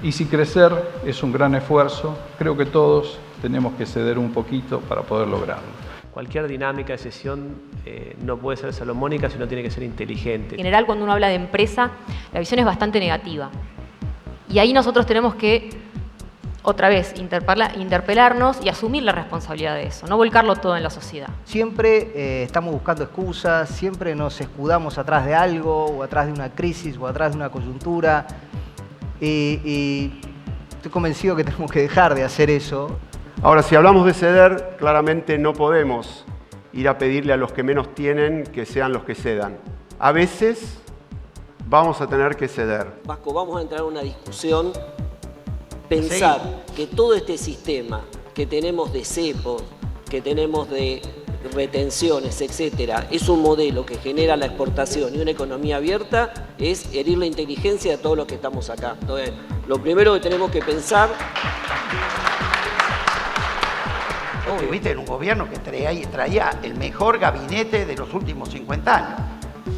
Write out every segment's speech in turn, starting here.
Y si crecer es un gran esfuerzo, creo que todos tenemos que ceder un poquito para poder lograrlo. Cualquier dinámica de sesión no puede ser salomónica, sino tiene que ser inteligente. En general, cuando uno habla de empresa, la visión es bastante negativa. Y ahí nosotros tenemos que, otra vez, interpelarnos y asumir la responsabilidad de eso, no volcarlo todo en la sociedad. Siempre estamos buscando excusas, siempre nos escudamos atrás de algo, o atrás de una crisis, o atrás de una coyuntura. Y estoy convencido que tenemos que dejar de hacer eso. Ahora, si hablamos de ceder, claramente no podemos ir a pedirle a los que menos tienen que sean los que cedan. A veces vamos a tener que ceder. Vasco, vamos a entrar en una discusión, pensar que todo este sistema que tenemos de cepos, que tenemos de retenciones, etcétera, es un modelo que genera la exportación y una economía abierta, es herir la inteligencia de todos los que estamos acá. Entonces, lo primero que tenemos que pensar... Viste, en un gobierno que traía el mejor gabinete de los últimos 50 años.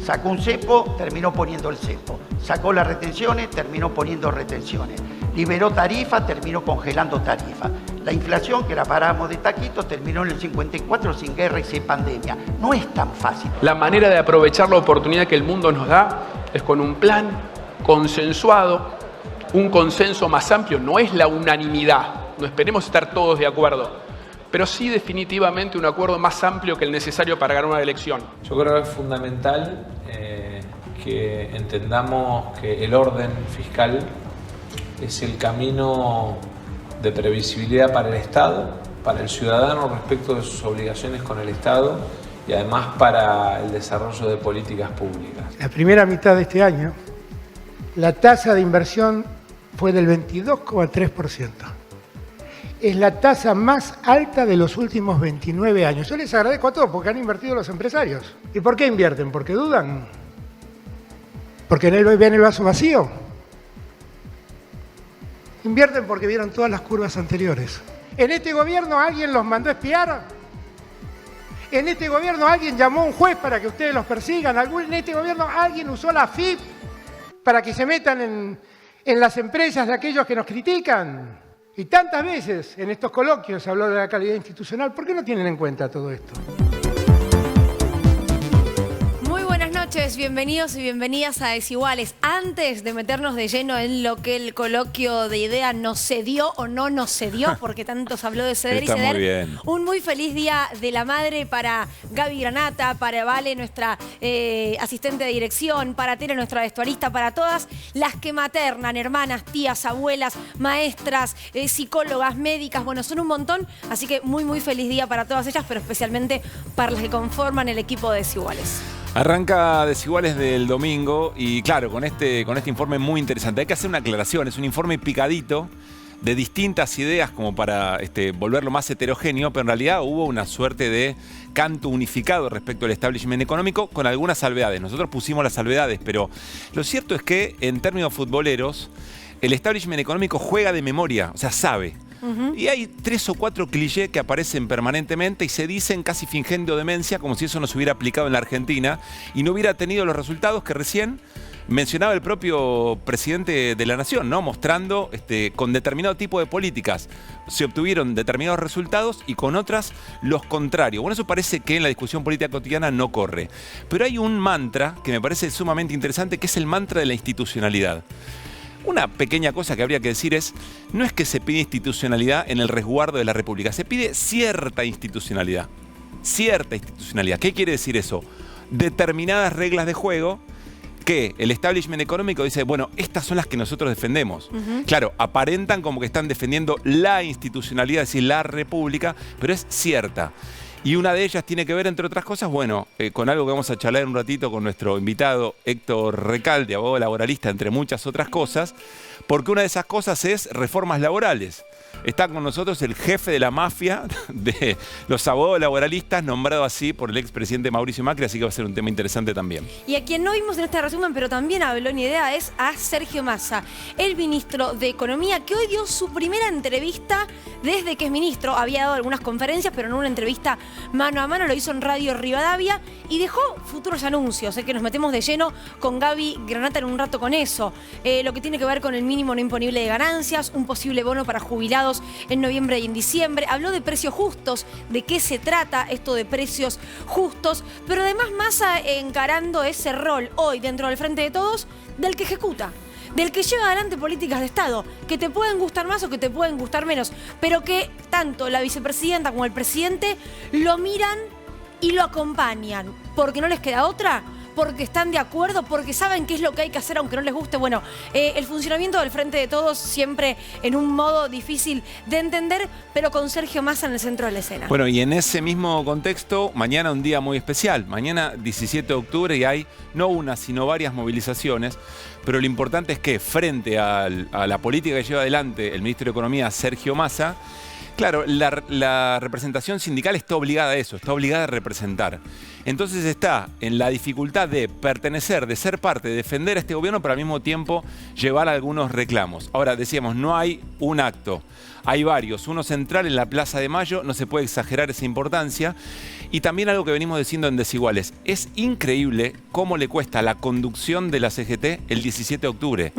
Sacó un cepo, terminó poniendo el cepo. Sacó las retenciones, terminó poniendo retenciones. Liberó tarifa, terminó congelando tarifa. La inflación, que la paramos de taquito, terminó en el 54 sin guerra y sin pandemia. No es tan fácil. La manera de aprovechar la oportunidad que el mundo nos da es con un plan consensuado, un consenso más amplio. No es la unanimidad, no esperemos estar todos de acuerdo, pero sí definitivamente un acuerdo más amplio que el necesario para ganar una elección. Yo creo que es fundamental que entendamos que el orden fiscal es el camino de previsibilidad para el Estado, para el ciudadano respecto de sus obligaciones con el Estado y además para el desarrollo de políticas públicas. La primera mitad de este año, la tasa de inversión fue del 22,3%. Es la tasa más alta de los últimos 29 años. Yo les agradezco a todos porque han invertido los empresarios. ¿Y por qué invierten? ¿Porque dudan? ¿Porque ven el vaso vacío? Invierten porque vieron todas las curvas anteriores. ¿En este gobierno alguien los mandó a espiar? ¿En este gobierno alguien llamó a un juez para que ustedes los persigan? ¿En este gobierno alguien usó la AFIP para que se metan en las empresas de aquellos que nos critican? Y tantas veces en estos coloquios se habló de la calidad institucional. ¿Por qué no tienen en cuenta todo esto? Muy buenas noches, bienvenidos y bienvenidas a Desiguales. Antes de meternos de lleno en lo que el coloquio de ideas nos cedió o no nos cedió, porque tanto se habló de ceder y ceder. Muy bien. Un muy feliz Día de la Madre para Gaby Granata, para Vale, nuestra asistente de dirección, para Tere, nuestra vestuarista, para todas las que maternan, hermanas, tías, abuelas, maestras, psicólogas, médicas, bueno, son un montón, así que muy feliz día para todas ellas, pero especialmente para las que conforman el equipo de Desiguales. Arranca Desiguales del domingo y claro, con este informe muy interesante. Hay que hacer una aclaración, es un informe picadito de distintas ideas como para volverlo más heterogéneo, pero en realidad hubo una suerte de canto unificado respecto al establishment económico con algunas salvedades. Nosotros pusimos las salvedades, pero lo cierto es que en términos futboleros el establishment económico juega de memoria, o sea, sabe. Y hay 3 o 4 clichés que aparecen permanentemente y se dicen casi fingiendo demencia, como si eso no se hubiera aplicado en la Argentina y no hubiera tenido los resultados que recién mencionaba el propio presidente de la Nación, ¿no? Mostrando con determinado tipo de políticas se obtuvieron determinados resultados y con otras los contrarios. Bueno, eso parece que en la discusión política cotidiana no corre. Pero hay un mantra que me parece sumamente interesante, que es el mantra de la institucionalidad. Una pequeña cosa que habría que decir no es que se pide institucionalidad en el resguardo de la República, se pide cierta institucionalidad. Cierta institucionalidad. ¿Qué quiere decir eso? Determinadas reglas de juego que el establishment económico dice, bueno, estas son las que nosotros defendemos. Claro, aparentan como que están defendiendo la institucionalidad, es decir, la República, pero es cierta. Y una de ellas tiene que ver, entre otras cosas, bueno, con algo que vamos a charlar un ratito con nuestro invitado Héctor Recalde, abogado laboralista, entre muchas otras cosas, porque una de esas cosas es reformas laborales. Está con nosotros el jefe de la mafia de los abogados laboralistas, nombrado así por el expresidente Mauricio Macri, así que va a ser un tema interesante también. Y a quien no vimos en este resumen, pero también habló en idea, es a Sergio Massa, el ministro de Economía, que hoy dio su primera entrevista desde que es ministro. Había dado algunas conferencias, pero no una entrevista mano a mano, lo hizo en Radio Rivadavia y dejó futuros anuncios, que nos metemos de lleno con Gaby Granata en un rato con eso. Lo que tiene que ver con el mínimo no imponible de ganancias, un posible bono para jubilados en noviembre y en diciembre. Habló de precios justos, de qué se trata esto de precios justos, pero además Massa encarando ese rol hoy dentro del Frente de Todos del que ejecuta, del que lleva adelante políticas de Estado, que te pueden gustar más o que te pueden gustar menos, pero que tanto la vicepresidenta como el presidente lo miran y lo acompañan, porque no les queda otra, porque están de acuerdo, porque saben qué es lo que hay que hacer aunque no les guste. Bueno, el funcionamiento del Frente de Todos siempre en un modo difícil de entender, pero con Sergio Massa en el centro de la escena. Bueno, y en ese mismo contexto, mañana un día muy especial. Mañana 17 de octubre y hay no una, sino varias movilizaciones. Pero lo importante es que frente a la política que lleva adelante el ministro de Economía, Sergio Massa, claro, la representación sindical está obligada a eso, está obligada a representar. Entonces está en la dificultad de pertenecer, de ser parte, de defender a este gobierno, pero al mismo tiempo llevar algunos reclamos. Ahora, decíamos, no hay un acto, hay varios. Uno central en la Plaza de Mayo, no se puede exagerar esa importancia. Y también algo que venimos diciendo en Desiguales, es increíble cómo le cuesta la conducción de la CGT el 17 de octubre.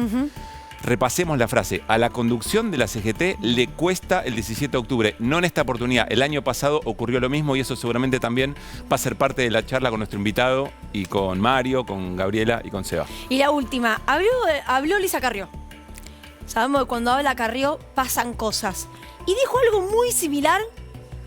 Repasemos la frase. A la conducción de la CGT le cuesta el 17 de octubre. No en esta oportunidad. El año pasado ocurrió lo mismo y eso seguramente también va a ser parte de la charla con nuestro invitado y con Mario, con Gabriela y con Seba. Y la última. Habló Lisa Carrió. Sabemos que cuando habla Carrió pasan cosas. Y dijo algo muy similar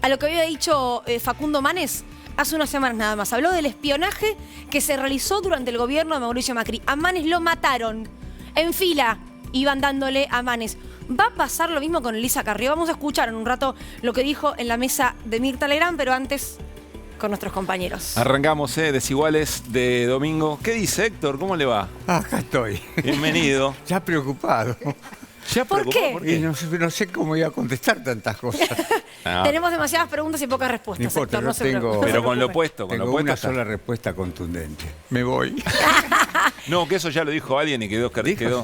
a lo que había dicho Facundo Manes hace unas semanas nada más. Habló del espionaje que se realizó durante el gobierno de Mauricio Macri. A Manes lo mataron en fila. Iban dándole a Manes. ¿Va a pasar lo mismo con Lisa Carrió? Vamos a escuchar en un rato lo que dijo en la mesa de Mirta Legrand, pero antes con nuestros compañeros. Arrancamos, Desiguales de domingo. ¿Qué dice Héctor? ¿Cómo le va? Acá estoy. Bienvenido. Ya preocupado. ¿Ya ¿Por qué? Y no sé cómo iba a contestar tantas cosas. Tenemos demasiadas preguntas y pocas respuestas. No importa, Héctor, no tengo, pero con lo opuesto. Tengo una sola respuesta contundente. Me voy. No, que eso ya lo dijo alguien y quedó.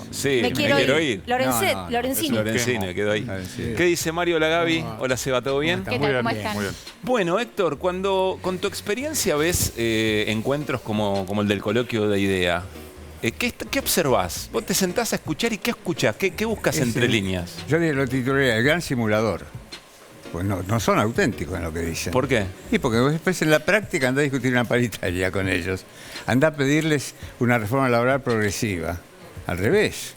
Sí, me quiero ir. Lorenzini. Lorenzini, quedó ahí. ¿Qué dice Mario? Hola Gaby. Hola Seba, ¿todo bien? ¿Qué tal? ¿Cómo están? Muy bien. Bueno, Héctor, cuando con tu experiencia ves encuentros como el del coloquio de IDEA, ¿qué observás? Vos te sentás a escuchar y ¿qué escuchás? ¿Qué buscas entre líneas? Yo lo titulé el gran simulador. Pues no son auténticos en lo que dicen. ¿Por qué? Y porque después en la práctica andá a discutir una paritaria con ellos. Andá a pedirles una reforma laboral progresiva. Al revés.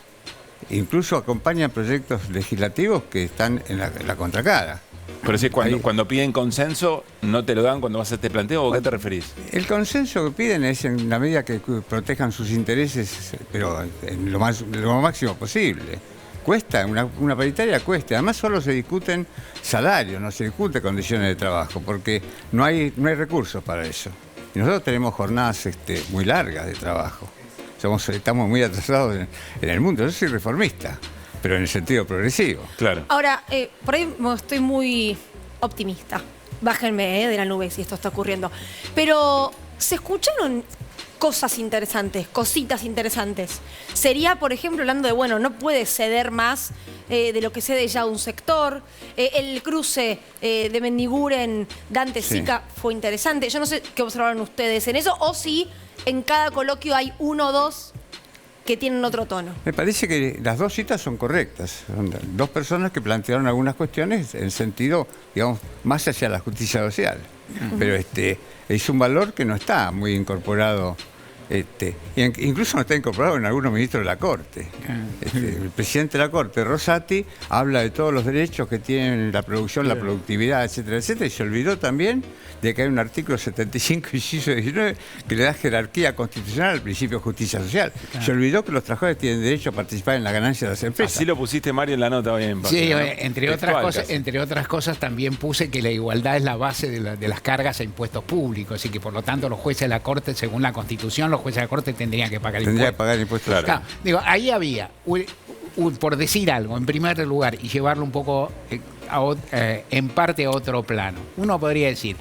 Incluso acompañan proyectos legislativos que están en la contracara. Pero si cuando piden consenso, ¿no te lo dan cuando vas a este planteo? ¿O qué te referís? El consenso que piden es en la medida que protejan sus intereses, pero en lo máximo posible. Cuesta, una paritaria cuesta. Además solo se discuten salarios, no se discute condiciones de trabajo, porque no hay recursos para eso. Y nosotros tenemos jornadas muy largas de trabajo. Estamos muy atrasados en el mundo. Yo soy reformista, pero en el sentido progresivo. Claro. Ahora, por ahí estoy muy optimista. Bájenme de la nube si esto está ocurriendo. Pero, ¿se escucharon cosas interesantes, cositas interesantes? Sería, por ejemplo, hablando de, bueno, no puede ceder más de lo que cede ya un sector. El cruce de Mendiguren, Dante Sica fue interesante. Yo no sé qué observaron ustedes en eso, o si en cada coloquio hay uno o dos que tienen otro tono. Me parece que las dos citas son correctas. Son dos personas que plantearon algunas cuestiones en sentido, digamos, más hacia la justicia social. Pero es un valor que no está muy incorporado. Incluso no está incorporado en algunos ministros de la Corte. El presidente de la Corte, Rosati, habla de todos los derechos que tienen la producción, la productividad, etcétera, etcétera, y se olvidó también de que hay un artículo 75, inciso 19, que le da jerarquía constitucional al principio de justicia social. Se olvidó que los trabajadores tienen derecho a participar en la ganancia de las empresas. Así lo pusiste, Mario, en la nota hoy en Sí, ¿no? entre otras cosas también puse que la igualdad es la base de las cargas a impuestos públicos y que por lo tanto los jueces de la Corte, según la Constitución, los jueces de la Corte tendrían que pagar impuestos. Tendrían que pagar impuestos. Claro. Digo, ahí había por decir algo, en primer lugar, y llevarlo un poco en parte a otro plano. Uno podría decir,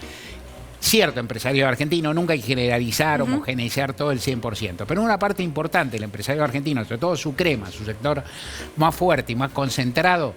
cierto empresario argentino, nunca hay que generalizar, homogeneizar todo el 100%, pero una parte importante del empresario argentino, sobre todo su crema, su sector más fuerte y más concentrado,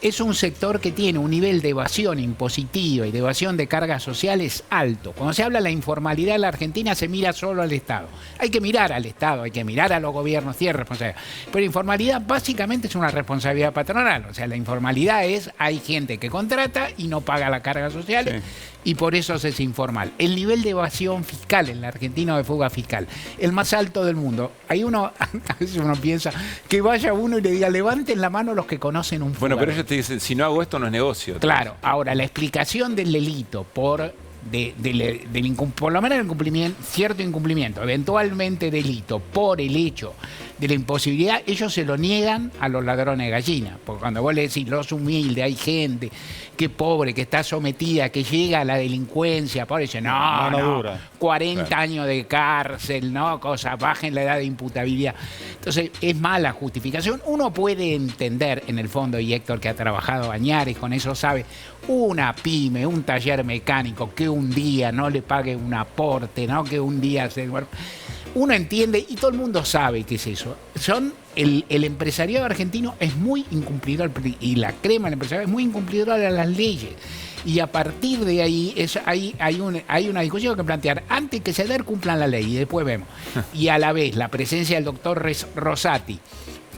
es un sector que tiene un nivel de evasión impositiva y de evasión de cargas sociales alto. Cuando se habla de la informalidad en la Argentina, se mira solo al Estado. Hay que mirar al Estado, hay que mirar a los gobiernos, sí es responsabilidad. Pero informalidad básicamente es una responsabilidad patronal. O sea, la informalidad es, hay gente que contrata y no paga las cargas sociales. Sí. Y por eso es informal. El nivel de evasión fiscal en la Argentina, de fuga fiscal, el más alto del mundo. Hay uno, a veces uno piensa que vaya uno y le diga, levanten la mano los que conocen un fuga. Bueno, pero ellos te dicen, si no hago esto no es negocio. Claro, ahora la explicación del delito por lo menos el incumplimiento, cierto incumplimiento, eventualmente delito, por el hecho de la imposibilidad, ellos se lo niegan a los ladrones de gallina. Porque cuando vos le decís, los humildes, hay gente que pobre, que está sometida, que llega a la delincuencia, pobre, dice, no, 40 años de cárcel, no, bajen la edad de imputabilidad. Entonces, es mala justificación. Uno puede entender, en el fondo, y Héctor, que ha trabajado Añares, con eso sabe, una pyme, un taller mecánico, que un día no le pague un aporte, ¿no? Que un día se... Uno entiende y todo el mundo sabe qué es eso. El empresariado argentino es muy incumplidor, y la crema del empresariado es muy incumplidora de las leyes. Y a partir de ahí hay una discusión que plantear. Antes que ceder, cumplan la ley y después vemos. Y a la vez, la presencia del doctor Rosati,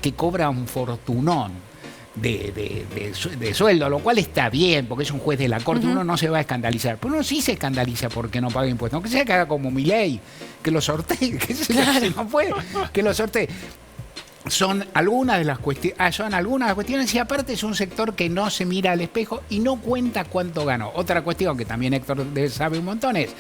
que cobra un fortunón de sueldo, lo cual está bien, porque es un juez de la corte, uno no se va a escandalizar, pero uno sí se escandaliza porque no paga impuestos, aunque sea que haga como Milei, que lo sortee, que no puede, que lo sortee. Son algunas de las cuestiones, y aparte es un sector que no se mira al espejo y no cuenta cuánto ganó. Otra cuestión que también Héctor sabe un montón es,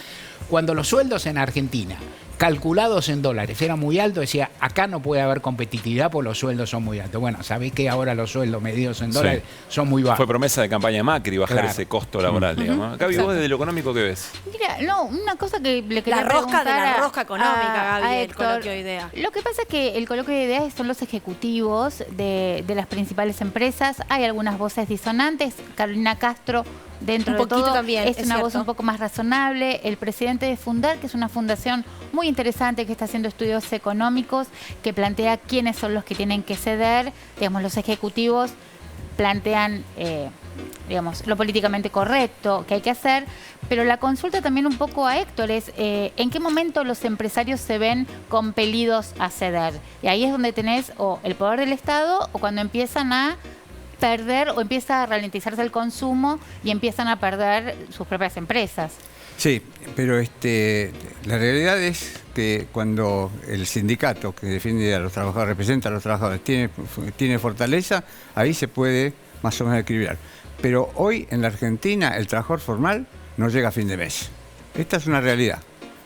cuando los sueldos en Argentina, calculados en dólares, eran muy altos, decía, acá no puede haber competitividad porque los sueldos son muy altos. Bueno, sabéis que ahora los sueldos medidos en dólares son muy bajos. Fue promesa de campaña de Macri bajar ese costo laboral, digamos. Gaby, vos desde lo económico, ¿qué ves? Mira, no, una cosa que le quería preguntar de la rosca económica, Gaby, el coloquio de ideas. Lo que pasa es que el coloquio de ideas son los ejecutivos de las principales empresas. Hay algunas voces disonantes. Carolina Castro, dentro de todo, también, es una voz un poco más razonable. El presidente de Fundar, que es una fundación muy interesante que está haciendo estudios económicos, que plantea quiénes son los que tienen que ceder. Digamos, los ejecutivos plantean lo políticamente correcto que hay que hacer, pero la consulta también un poco a Héctor es ¿en qué momento los empresarios se ven compelidos a ceder? Y ahí es donde tenés o el poder del Estado o cuando empiezan a perder o empieza a ralentizarse el consumo y empiezan a perder sus propias empresas. Sí, pero la realidad es que cuando el sindicato que defiende a los trabajadores, representa a los trabajadores, tiene fortaleza, ahí se puede más o menos equilibrar. Pero hoy en la Argentina el trabajador formal no llega a fin de mes. Esta es una realidad.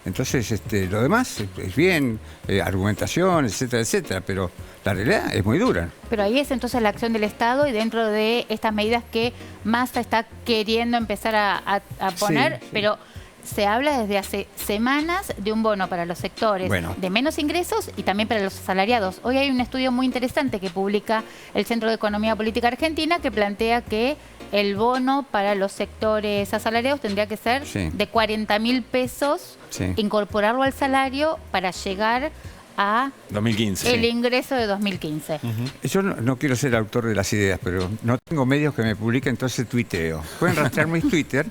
Entonces, lo demás es bien, argumentación, etcétera, etcétera, pero la realidad es muy dura. Pero ahí es entonces la acción del Estado y dentro de estas medidas que Massa está queriendo empezar a poner, sí. Pero se habla desde hace semanas de un bono para los sectores de menos ingresos y también para los asalariados. Hoy hay un estudio muy interesante que publica el Centro de Economía Política Argentina que plantea que el bono para los sectores asalariados tendría que ser de 40.000 pesos, incorporarlo al salario para llegar a 2015, el ingreso de 2015. Yo no quiero ser autor de las ideas, pero no tengo medios que me publiquen, entonces tuiteo. Pueden rastrear mis Twitter.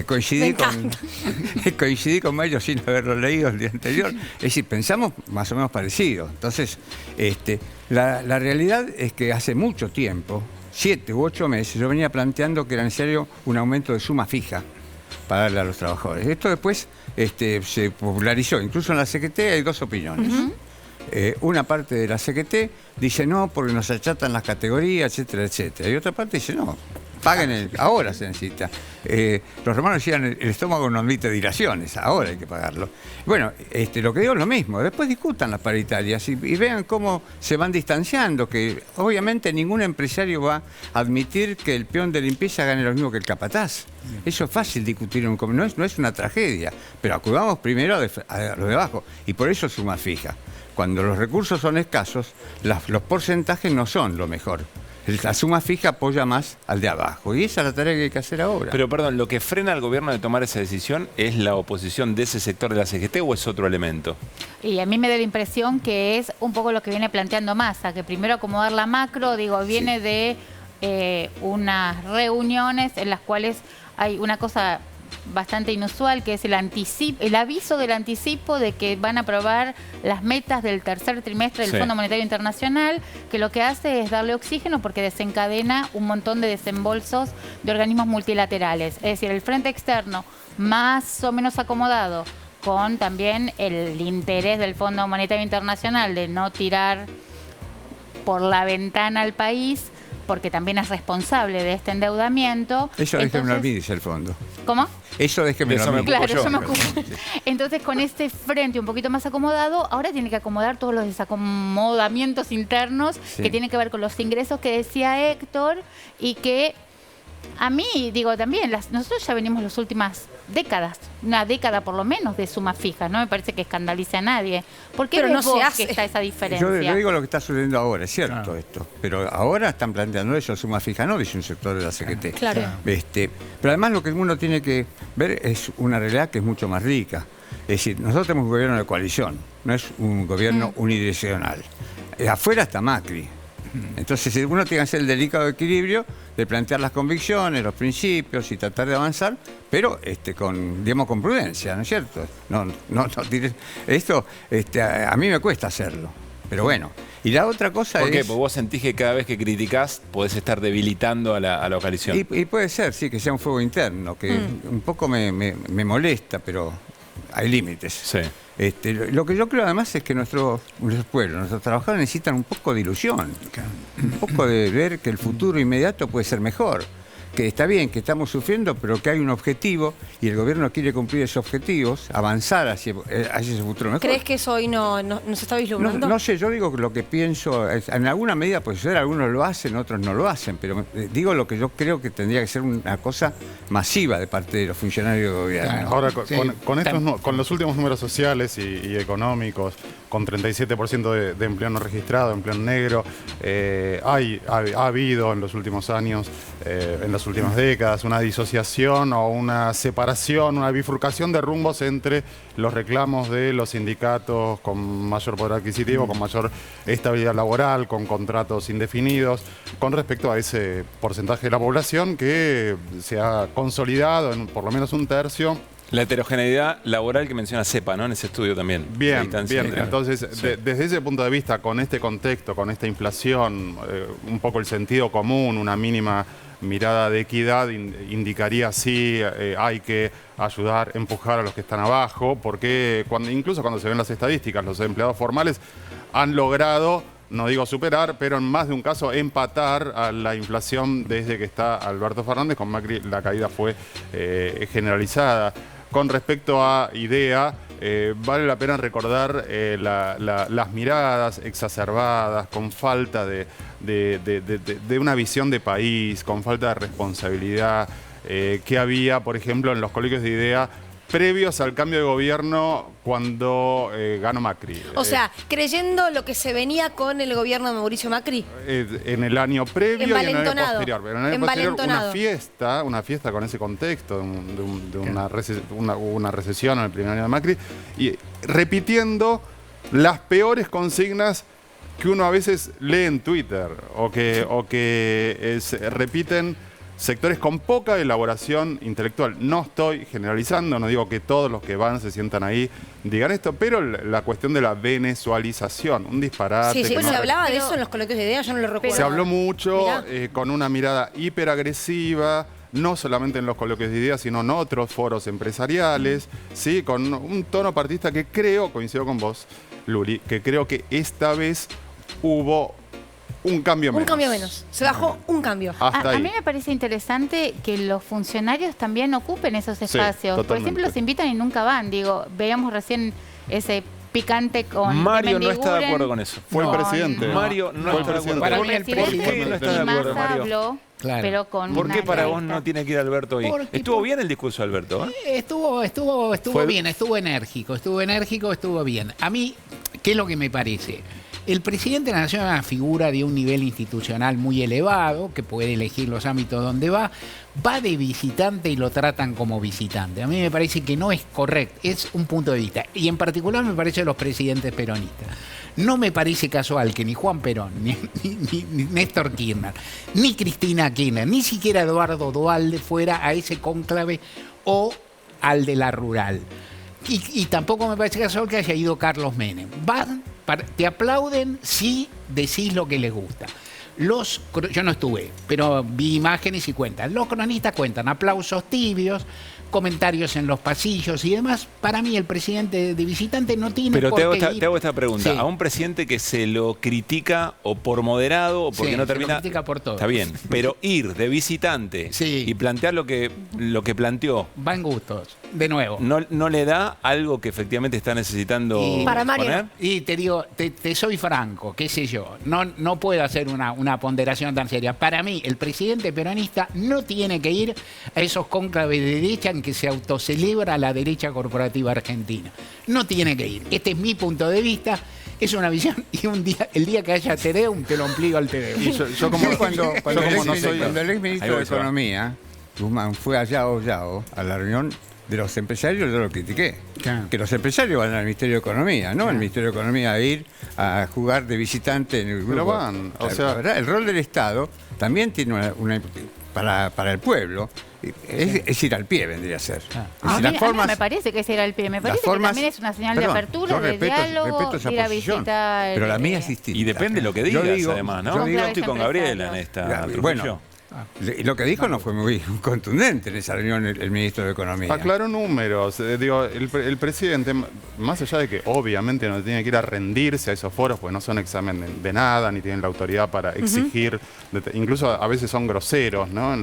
Coincidí con Mayo sin haberlo leído el día anterior. Es decir, pensamos más o menos parecido. Entonces, la realidad es que hace mucho tiempo, 7 u 8 meses, yo venía planteando que era necesario un aumento de suma fija para darle a los trabajadores. Esto después se popularizó. Incluso en la CGT hay dos opiniones. Una parte de la CGT dice no, porque nos achatan las categorías, etcétera, etcétera. Y otra parte dice no, paguen ahora se necesita. Los romanos decían, el estómago no admite dilaciones, ahora hay que pagarlo. Bueno, lo que digo es lo mismo, después discutan las paritarias y vean cómo se van distanciando, que obviamente ningún empresario va a admitir que el peón de limpieza gane lo mismo que el capataz. Eso es fácil discutir en un comité, no es una tragedia, pero acudamos primero a los de abajo, y por eso suma fija. Cuando los recursos son escasos, los porcentajes no son lo mejor. La suma fija apoya más al de abajo. Y esa es la tarea que hay que hacer ahora. Pero perdón, ¿lo que frena al gobierno de tomar esa decisión es la oposición de ese sector de la CGT o es otro elemento? Y a mí me da la impresión que es un poco lo que viene planteando Massa, que primero acomodar la macro, viene de unas reuniones en las cuales hay una cosa bastante inusual, que es el aviso del anticipo de que van a aprobar las metas del tercer trimestre del Fondo Monetario Internacional, que lo que hace es darle oxígeno porque desencadena un montón de desembolsos de organismos multilaterales. Es decir, el frente externo más o menos acomodado, con también el interés del Fondo Monetario Internacional de no tirar por la ventana al país, porque también es responsable de este endeudamiento. Eso déjeme a mí, dice el fondo. ¿Cómo? Eso déjeme a mí. Claro, yo me ocupo. Entonces, con este frente un poquito más acomodado, ahora tiene que acomodar todos los desacomodamientos internos que tienen que ver con los ingresos que decía Héctor, y que a mí, también, nosotros ya venimos las últimas décadas, una década por lo menos de suma fija, no me parece que escandalice a nadie. ¿Por qué no se hace que está esa diferencia? Yo digo lo que está sucediendo ahora, es cierto esto, pero ahora están planteando eso, suma fija no, dice un sector de la CGT. Claro. Pero además lo que uno tiene que ver es una realidad que es mucho más rica. Es decir, nosotros tenemos un gobierno de coalición, no es un gobierno unidireccional. Afuera está Macri. Entonces uno tiene que hacer el delicado equilibrio de plantear las convicciones, los principios y tratar de avanzar, pero con prudencia, ¿no es cierto? Esto a mí me cuesta hacerlo, pero bueno. Y la otra cosa ¿Por qué? Porque vos sentís que cada vez que criticás podés estar debilitando a la coalición. Y puede ser, sí, que sea un fuego interno, que un poco me molesta, pero hay límites. Sí. Lo que yo creo además es que nuestros pueblos, nuestros trabajadores necesitan un poco de ilusión, un poco de ver que el futuro inmediato puede ser mejor, que está bien, que estamos sufriendo, pero que hay un objetivo y el gobierno quiere cumplir esos objetivos, avanzar hacia ese futuro mejor. ¿Crees que eso hoy no se está vislumbrando? No sé, yo digo que lo que pienso, en alguna medida puede suceder, algunos lo hacen, otros no lo hacen, pero digo lo que yo creo que tendría que ser una cosa masiva de parte de los funcionarios de gobierno. Ahora, con los últimos números sociales y económicos, con 37% de empleo no registrado, empleo negro, ha habido en los últimos años, en las últimas décadas, una disociación o una separación, una bifurcación de rumbos entre los reclamos de los sindicatos con mayor poder adquisitivo, con mayor estabilidad laboral, con contratos indefinidos, con respecto a ese porcentaje de la población que se ha consolidado en por lo menos un tercio. La heterogeneidad laboral que menciona CEPA, ¿no? En ese estudio también. Bien. Entonces, desde ese punto de vista, con este contexto, con esta inflación, un poco el sentido común, una mínima mirada de equidad indicaría sí, hay que ayudar, empujar a los que están abajo, porque incluso cuando se ven las estadísticas, los empleados formales han logrado, no digo superar, pero en más de un caso empatar a la inflación desde que está Alberto Fernández. Con Macri la caída fue generalizada. Con respecto a IDEA, vale la pena recordar las miradas exacerbadas, con falta de una visión de país, con falta de responsabilidad que había, por ejemplo, en los colegios de IDEA previos al cambio de gobierno cuando ganó Macri. O sea, creyendo lo que se venía con el gobierno de Mauricio Macri. En el año previo y en el año posterior. Pero en el año posterior una fiesta con ese contexto de una recesión en el primer año de Macri, y repitiendo las peores consignas que uno a veces lee en Twitter o que repiten sectores con poca elaboración intelectual. No estoy generalizando, no digo que todos los que van se sientan ahí digan esto, pero la cuestión de la venezualización, un disparate. Sí, se hablaba de eso en los colegios de IDEA, yo no lo recuerdo. Se habló mucho, con una mirada hiperagresiva, no solamente en los coloquios de IDEA, sino en otros foros empresariales, ¿sí? Con un tono partidista que creo, coincido con vos, Luli, que creo que esta vez hubo Un cambio menos. Un cambio menos. Se bajó un cambio. A mí me parece interesante que los funcionarios también ocupen esos espacios. Por ejemplo, los invitan y nunca van. Digo, veíamos recién ese picante con Mario no está de acuerdo con eso. Fue el presidente. Mario no está de acuerdo. Para mí el presidente. ¿Por qué no está de acuerdo, Mario? Habló, claro. pero con ¿Por qué para vos no tiene que ir Alberto hoy? ¿Estuvo bien el discurso de Alberto? Estuvo bien, estuvo enérgico, bien. A mí, ¿qué es lo que me parece? El presidente de la Nación es una figura de un nivel institucional muy elevado, que puede elegir los ámbitos donde va de visitante y lo tratan como visitante. A mí me parece que no es correcto, es un punto de vista. Y en particular me parece de los presidentes peronistas. No me parece casual que ni Juan Perón, ni Néstor Kirchner, ni Cristina Kirchner, ni siquiera Eduardo Duhalde fuera a ese cónclave o al de la rural. Y tampoco me parece casual que haya ido Carlos Menem. Te aplauden si decís lo que les gusta. Yo no estuve, pero vi imágenes y cuentan. Los cronistas cuentan aplausos tibios, comentarios en los pasillos y demás. Para mí el presidente de visitante no tiene Pero por qué ir. te hago esta pregunta. Sí. A un presidente que se lo critica o por moderado o porque no termina... Se lo critica por todo. Está bien, pero ir de visitante y plantear lo que planteó... Va en gustos, de nuevo. ¿No le da algo que efectivamente está necesitando poner? Y te digo, te soy franco, qué sé yo, no puedo hacer una ponderación tan seria. Para mí, el presidente peronista no tiene que ir a esos cónclaves de derecha en que se autocelebra la derecha corporativa argentina. No tiene que ir. Este es mi punto de vista. Es una visión y el día que haya Tedeum, te lo amplío al Tedeum. Y cuando el ex ministro de Economía, Guzmán, fue a Yao a la reunión de los empresarios, yo lo critiqué. Claro. Que los empresarios van al Ministerio de Economía, ¿no? El Ministerio de Economía a ir a jugar de visitante en el grupo. Pero van, o sea... ¿verdad? El rol del Estado también tiene para el pueblo, es ir al pie, vendría a ser. A mí no me parece que es ir al pie, me parece que también es una señal de apertura, de diálogo, ir a visitar... Pero la mía es distinta. Y depende de lo que digas, además, ¿no? Yo estoy con Gabriela en esta. Bueno, lo que dijo no fue muy contundente en esa reunión el ministro de Economía. Aclaró números. Digo, el presidente, más allá de que obviamente no tiene que ir a rendirse a esos foros, porque no son examen de nada, ni tienen la autoridad para exigir, incluso a veces son groseros, ¿no?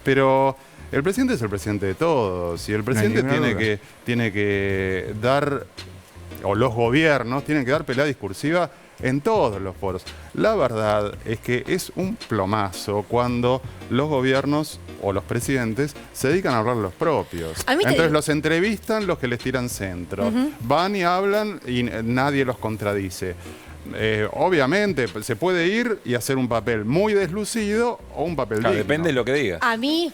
Pero el presidente es el presidente de todos, y el presidente tiene que dar, o los gobiernos tienen que dar pelea discursiva en todos los foros. La verdad es que es un plomazo cuando los gobiernos o los presidentes se dedican a hablar los propios. Entonces los entrevistan los que les tiran centro. Van y hablan y nadie los contradice. Obviamente se puede ir y hacer un papel muy deslucido o un papel digno. Depende de lo que digas. A mí,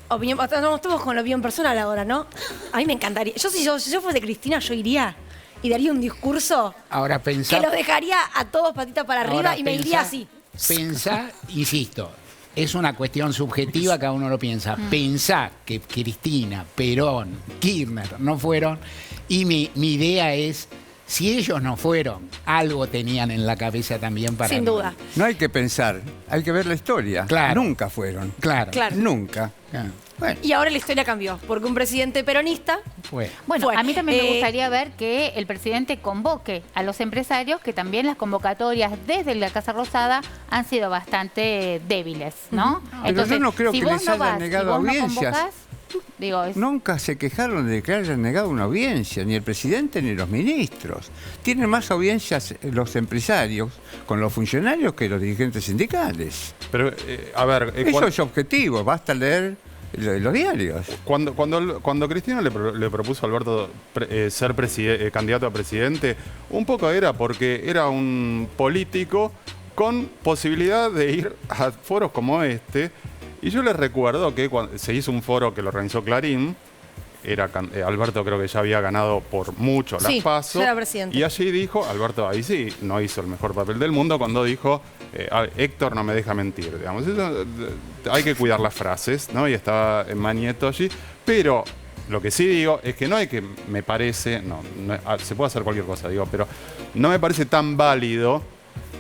no estamos con la opinión personal ahora, ¿no? A mí me encantaría. Si yo fuese Cristina, yo iría y daría un discurso que los dejaría a todos patitas para arriba y me iría así. Pensá, insisto, es una cuestión subjetiva, cada uno lo piensa. Pensá que Cristina, Perón, Kirchner no fueron, y mi idea es, si ellos no fueron, algo tenían en la cabeza también para... Sin duda. No hay que pensar, hay que ver la historia. Claro. Nunca fueron. Claro. Nunca. Claro. Bueno. Y ahora la historia cambió, porque un presidente peronista Bueno, a mí también me gustaría ver que el presidente convoque a los empresarios, que también las convocatorias desde la Casa Rosada han sido bastante débiles, ¿no? Pero yo no creo que les hayan negado audiencias. Digo, Nunca se quejaron de que hayan negado una audiencia, ni el presidente ni los ministros. Tienen más audiencias los empresarios con los funcionarios que los dirigentes sindicales. Pero, a ver... Eso es objetivo, basta leer los diarios. Cuando Cristina le propuso a Alberto ser candidato a presidente, un poco era porque era un político con posibilidad de ir a foros como este. Y yo les recuerdo que cuando se hizo un foro que lo organizó Clarín, Alberto creo que ya había ganado por mucho las PASO. Era presidente. Y allí dijo, Alberto ahí sí, no hizo el mejor papel del mundo cuando dijo, Héctor no me deja mentir. Digamos. Hay que cuidar las frases, ¿no? Y estaba Magneto allí. Pero lo que sí digo es que no hay que, me parece, se puede hacer cualquier cosa, digo, pero no me parece tan válido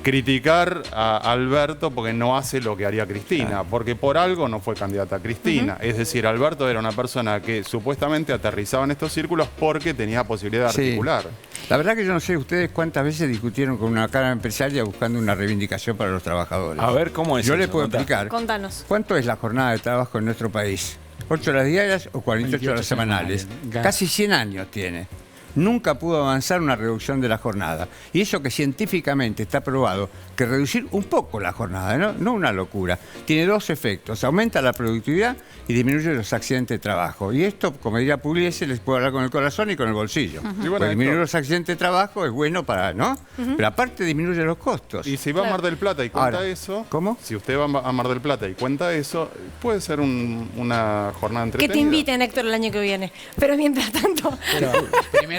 criticar a Alberto porque no hace lo que haría Cristina, porque por algo no fue candidata a Cristina. Es decir, Alberto era una persona que supuestamente aterrizaba en estos círculos porque tenía posibilidad de articular. La verdad que yo no sé ustedes cuántas veces discutieron con una cara empresaria buscando una reivindicación para los trabajadores. A ver, ¿cómo es Yo eso? les puedo explicar. Contanos. ¿Cuánto es la jornada de trabajo en nuestro país? 8 horas diarias o 48 horas semanales. Casi 100 años tiene. Nunca pudo avanzar una reducción de la jornada. Y eso que científicamente está probado, que reducir un poco la jornada, no una locura, tiene dos efectos. Aumenta la productividad y disminuye los accidentes de trabajo. Y esto, como diría Pugliese, les puedo hablar con el corazón y con el bolsillo. Porque disminuir los accidentes de trabajo es bueno para, ¿no? Pero aparte disminuye los costos. Y si va a Mar del Plata y cuenta eso... ¿Cómo? Si usted va a Mar del Plata y cuenta eso, puede ser una jornada entretenida. Que te inviten, Héctor, el año que viene. Pero mientras tanto...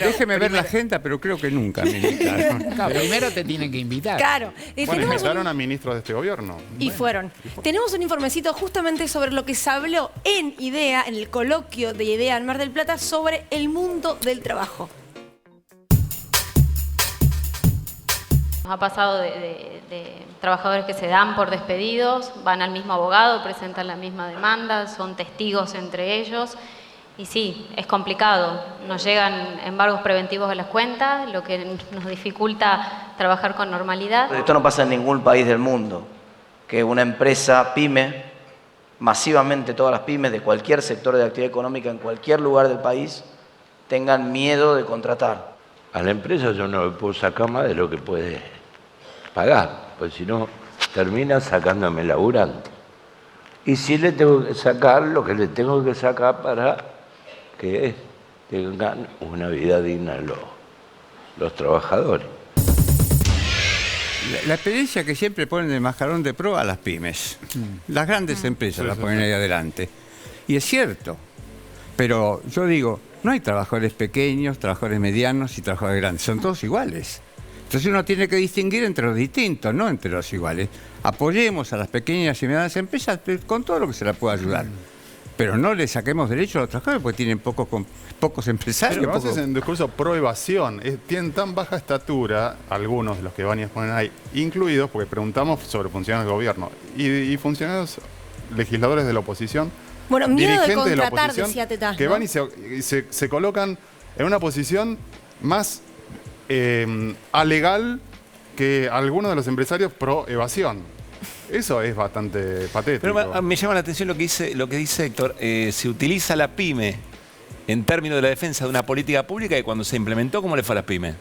Déjeme ver la agenda, pero creo que nunca me invitaron. Claro, primero te tienen que invitar. Claro. Bueno, invitaron a ministros de este gobierno. Y fueron. Tenemos un informecito justamente sobre lo que se habló en IDEA, en el coloquio de IDEA en Mar del Plata, sobre el mundo del trabajo. Nos ha pasado de trabajadores que se dan por despedidos, van al mismo abogado, presentan la misma demanda, son testigos entre ellos. Y sí, es complicado. Nos llegan embargos preventivos de las cuentas, lo que nos dificulta trabajar con normalidad. Esto no pasa en ningún país del mundo, que una empresa pyme, masivamente todas las pymes de cualquier sector de actividad económica en cualquier lugar del país, tengan miedo de contratar. A la empresa yo no le puedo sacar más de lo que puede pagar, pues si no termina sacándome laburante. Y sí le tengo que sacar lo que le tengo que sacar para que tengan una vida digna los trabajadores. La experiencia que siempre ponen de mascarón de proa a las pymes. Las grandes empresas las ponen ahí adelante. Y es cierto. Pero yo digo, no hay trabajadores pequeños, trabajadores medianos y trabajadores grandes. Son todos iguales. Entonces uno tiene que distinguir entre los distintos, no entre los iguales. Apoyemos a las pequeñas y medianas empresas con todo lo que se las pueda ayudar. Pero no le saquemos derechos a los trabajadores porque tienen pocos empresarios. Pero además es un discurso pro evasión. Tienen tan baja estatura, algunos de los que van y exponen ahí, incluidos, porque preguntamos sobre funcionarios del gobierno y funcionarios legisladores de la oposición. Bueno, miedo de dirigentes de la contratar, oposición, decía Tetaz, que ¿no? van y se colocan en una posición más alegal que algunos de los empresarios pro evasión. Eso es bastante patético. Pero me llama la atención lo que dice Héctor. Se utiliza la pyme en términos de la defensa de una política pública y cuando se implementó, ¿cómo le fue a las pymes?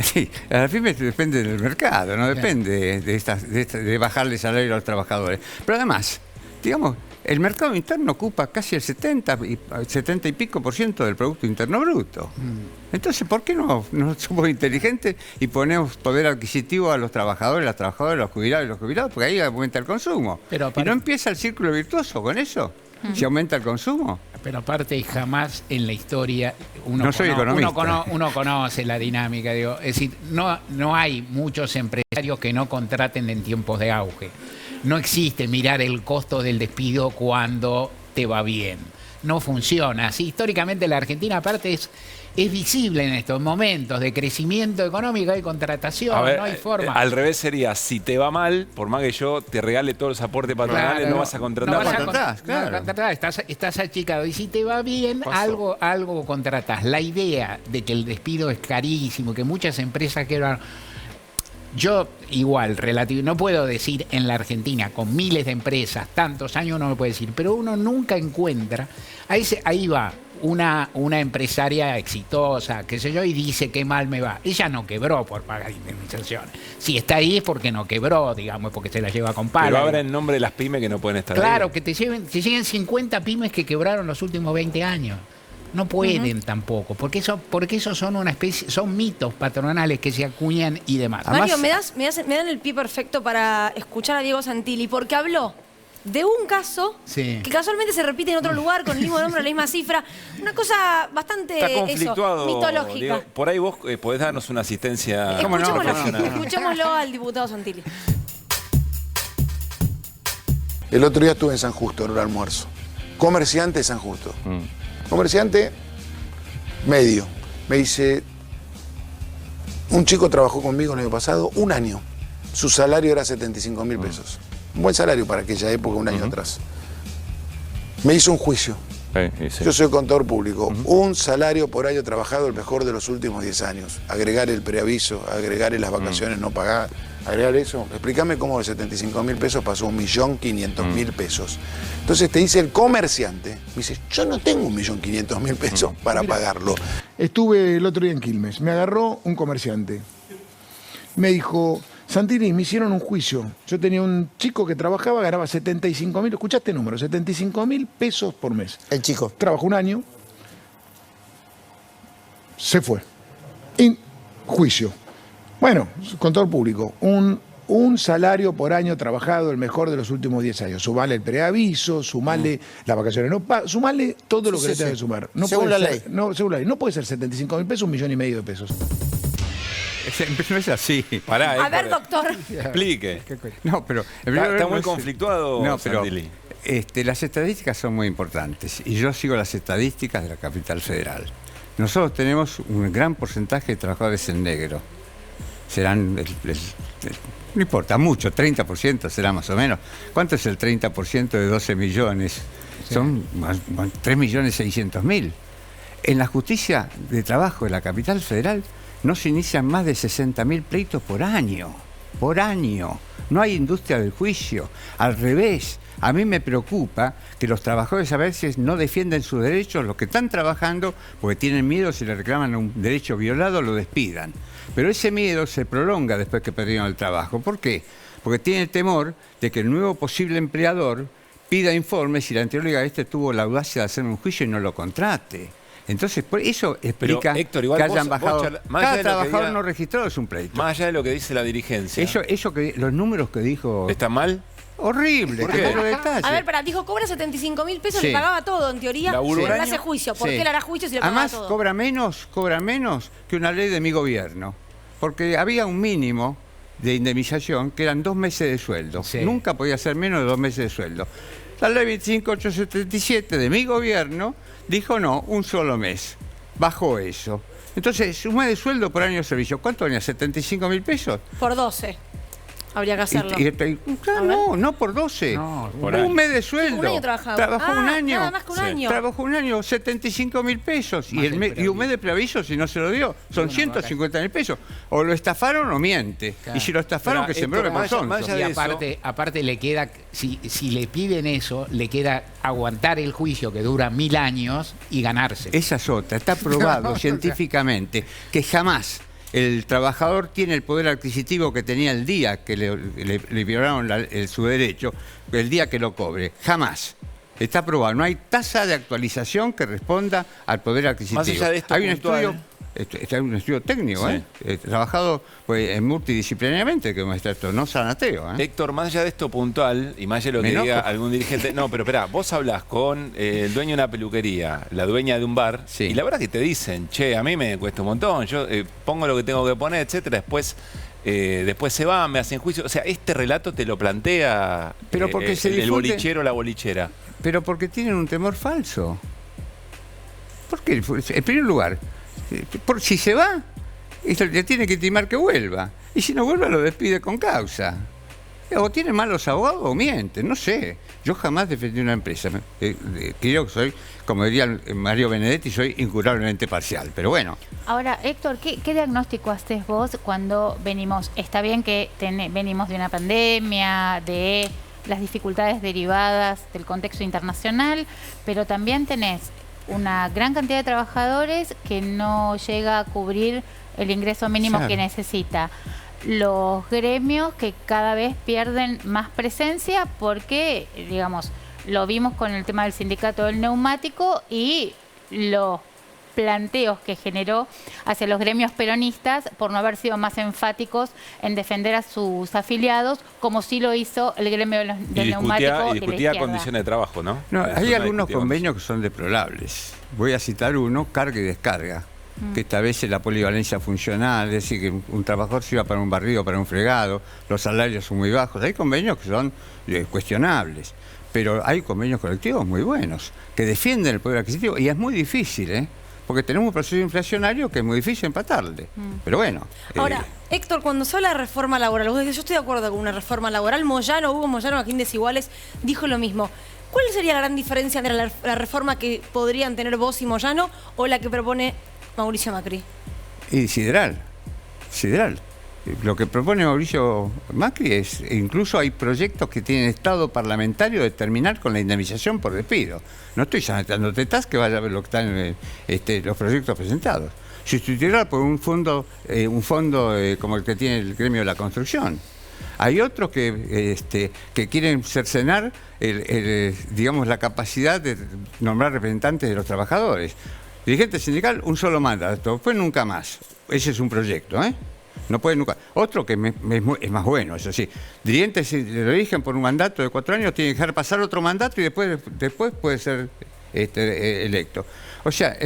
Sí, a las pymes depende del mercado, no depende de bajarle salario a los trabajadores. Pero además, digamos, el mercado interno ocupa casi el 70 y pico % del Producto Interno Bruto. Entonces, ¿por qué no somos inteligentes y ponemos poder adquisitivo a los trabajadores, las trabajadoras, los jubilados y los jubilados? Porque ahí aumenta el consumo. Pero ¿Y no empieza el círculo virtuoso con eso? ¿Si aumenta el consumo? Pero aparte, jamás en la historia No soy economista. Uno conoce la dinámica. Digo. Es decir, no hay muchos empresarios que no contraten en tiempos de auge. No existe mirar el costo del despido cuando te va bien. No funciona así. Históricamente la Argentina, aparte, es visible en estos momentos de crecimiento económico, hay contratación, no hay forma. Al revés sería, si te va mal, por más que yo te regale todos los aportes patronales, no vas a contratar. No contratás, estás achicado. Y si te va bien, algo contratás. La idea de que el despido es carísimo, que muchas empresas quebran. Yo igual, no puedo decir en la Argentina, con miles de empresas, tantos años no lo puede decir, pero uno nunca encuentra, ahí va una empresaria exitosa, qué sé yo, y dice que mal me va. Ella no quebró por pagar indemnizaciones. Si está ahí es porque no quebró, digamos, porque se la lleva con palo. Pero ahora en nombre de las pymes que no pueden estar Claro, ahí. que te lleguen 50 pymes que quebraron los últimos 20 años. No pueden tampoco, porque eso son una especie, son mitos patronales que se acuñan y demás. Mario, me dan el pie perfecto para escuchar a Diego Santilli, porque habló de un caso que casualmente se repite en otro lugar con el mismo nombre, la misma cifra. Una cosa bastante mitológica. Diego, por ahí vos podés darnos una asistencia. Escuchémoslo al diputado Santilli. El otro día estuve en San Justo en un almuerzo. Comerciante de San Justo. Comerciante medio. Me dice, un chico trabajó conmigo el año pasado 1 año. su salario era 75.000 pesos. Un buen salario para aquella época, un año atrás. Me hizo un juicio. Yo soy contador público. Un salario por año trabajado, el mejor de los últimos 10 años. Agregar el preaviso, agregar las vacaciones no pagadas, agregar eso. Explícame cómo de 75.000 pesos pasó a 1.500.000 pesos. Entonces te dice el comerciante, me dice, yo no tengo 1.500.000 pesos para pagarlo. Estuve el otro día en Quilmes, me agarró un comerciante. Me dijo, Santini, me hicieron un juicio. Yo tenía un chico que trabajaba, ganaba 75.000, escuchaste el número, 75.000 pesos por mes. El chico. Trabajó un año, se fue. En juicio. Bueno, contador público, un salario por año trabajado, el mejor de los últimos 10 años. Sumale el preaviso, sumale las vacaciones, sumale todo lo que le tenga que sumar. No según la ley. No, según la ley. No puede ser 75.000 pesos, 1,5 millones de pesos. No es así. Pará, a ver, doctor. Explique. No, pero... Está muy conflictuado, no, pero, Santilli. Las estadísticas son muy importantes y yo sigo las estadísticas de la Capital Federal. Nosotros tenemos un gran porcentaje de trabajadores en negro. Serán, no importa, mucho, 30% será más o menos. ¿Cuánto es el 30% de 12 millones? Sí. Son 3.600.000. En la justicia de trabajo de la Capital Federal no se inician más de 60.000 pleitos por año. Por año. No hay industria del juicio. Al revés, a mí me preocupa que los trabajadores a veces no defienden sus derechos, los que están trabajando, porque tienen miedo, si le reclaman un derecho violado, lo despidan. Pero ese miedo se prolonga después que perdieron el trabajo. ¿Por qué? Porque tiene temor de que el nuevo posible empleador pida informes y la anterior diga, tuvo la audacia de hacerme un juicio y no lo contrate. Entonces, por eso explica, Héctor, igual que hayan bajado. Cada trabajador no registrado es un pleito. Más allá de lo que dice la dirigencia. Los números que dijo... ¿Está mal? Horrible. A ver, dijo, cobra 75.000 pesos, sí. Le pagaba todo, en teoría. Le hace juicio. ¿Por qué le hará juicio si le pagaba todo? Además, cobra menos que una ley de mi gobierno. Porque había un mínimo de indemnización que eran 2 meses de sueldo. Sí. Nunca podía ser menos de 2 meses de sueldo. La ley 25877 de mi gobierno dijo no, un solo mes. Bajó eso. Entonces, un mes de sueldo por año de servicio. ¿Cuánto venía? ¿75.000 pesos? Por 12. Habría que hacerlo. No por 12. No, por un mes de sueldo. Un año trabajaba. Trabajó un año. Nada más que un año. Trabajó un año, 75.000 pesos. Y un mes de preaviso, si no se lo dio, son 150.000 pesos. O lo estafaron o miente. Claro. Y si lo estafaron, que sembró con sonso. Y aparte le queda, si le piden eso, le queda aguantar el juicio que dura 1000 años y ganarse. Esa es otra. Está probado científicamente que jamás el trabajador tiene el poder adquisitivo que tenía el día que le violaron su derecho, el día que lo cobre. Jamás. Está probado. No hay tasa de actualización que responda al poder adquisitivo. Más allá de esto hay un estudio técnico, sí. Trabajado multidisciplinariamente, que esto no sanateo. Héctor, más allá de esto puntual, y más allá de lo que diga algún dirigente... No, pero espera, vos hablás con el dueño de una peluquería, la dueña de un bar, sí. Y la verdad que te dicen, che, a mí me cuesta un montón, yo pongo lo que tengo que poner, etcétera, después se van, me hacen juicio. O sea, este relato te lo plantea pero porque el bolichero o la bolichera. Pero porque tienen un temor falso. ¿Por qué? En primer lugar, si se va, le tiene que intimar que vuelva. Y si no vuelve, lo despide con causa. O tiene malos abogados o miente, no sé. Yo jamás defendí una empresa. Creo que soy, como diría Mario Benedetti, soy incurablemente parcial. Pero bueno. Ahora, Héctor, ¿qué diagnóstico haces vos cuando venimos? Está bien que venimos de una pandemia, de las dificultades derivadas del contexto internacional, pero también tenés una gran cantidad de trabajadores que no llega a cubrir el ingreso mínimo que necesita. Los gremios que cada vez pierden más presencia porque, digamos, lo vimos con el tema del sindicato del neumático y los planteos que generó hacia los gremios peronistas por no haber sido más enfáticos en defender a sus afiliados, como sí lo hizo el gremio del neumático. Y discutía condiciones de trabajo, ¿no? Hay algunos convenios que son deplorables. Voy a citar uno, carga y descarga, que establece la polivalencia funcional, es decir, que un trabajador se iba para un barrido, para un fregado, los salarios son muy bajos. Hay convenios que son cuestionables, pero hay convenios colectivos muy buenos, que defienden el poder adquisitivo, y es muy difícil, porque tenemos un proceso inflacionario que es muy difícil empatarle. Pero bueno. Ahora, Héctor, cuando se habla de reforma laboral, vos decís, yo estoy de acuerdo con una reforma laboral. Hugo Moyano, aquí en Desiguales, dijo lo mismo. ¿Cuál sería la gran diferencia entre la reforma que podrían tener vos y Moyano o la que propone Mauricio Macri? Y sideral. Lo que propone Mauricio Macri es, incluso hay proyectos que tienen estado parlamentario de terminar con la indemnización por despido. No estoy llamando tetas que vaya a ver lo que están los proyectos presentados. Sustituirá por un fondo como el que tiene el gremio de la construcción. Hay otros que quieren cercenar digamos, la capacidad de nombrar representantes de los trabajadores. Dirigente sindical, un solo mandato, después nunca más. Ese es un proyecto, No puede nunca. Otro que es más bueno, eso sí. Dirigentes de origen por un mandato de 4 años tiene que dejar pasar otro mandato y después puede ser electo. O sea,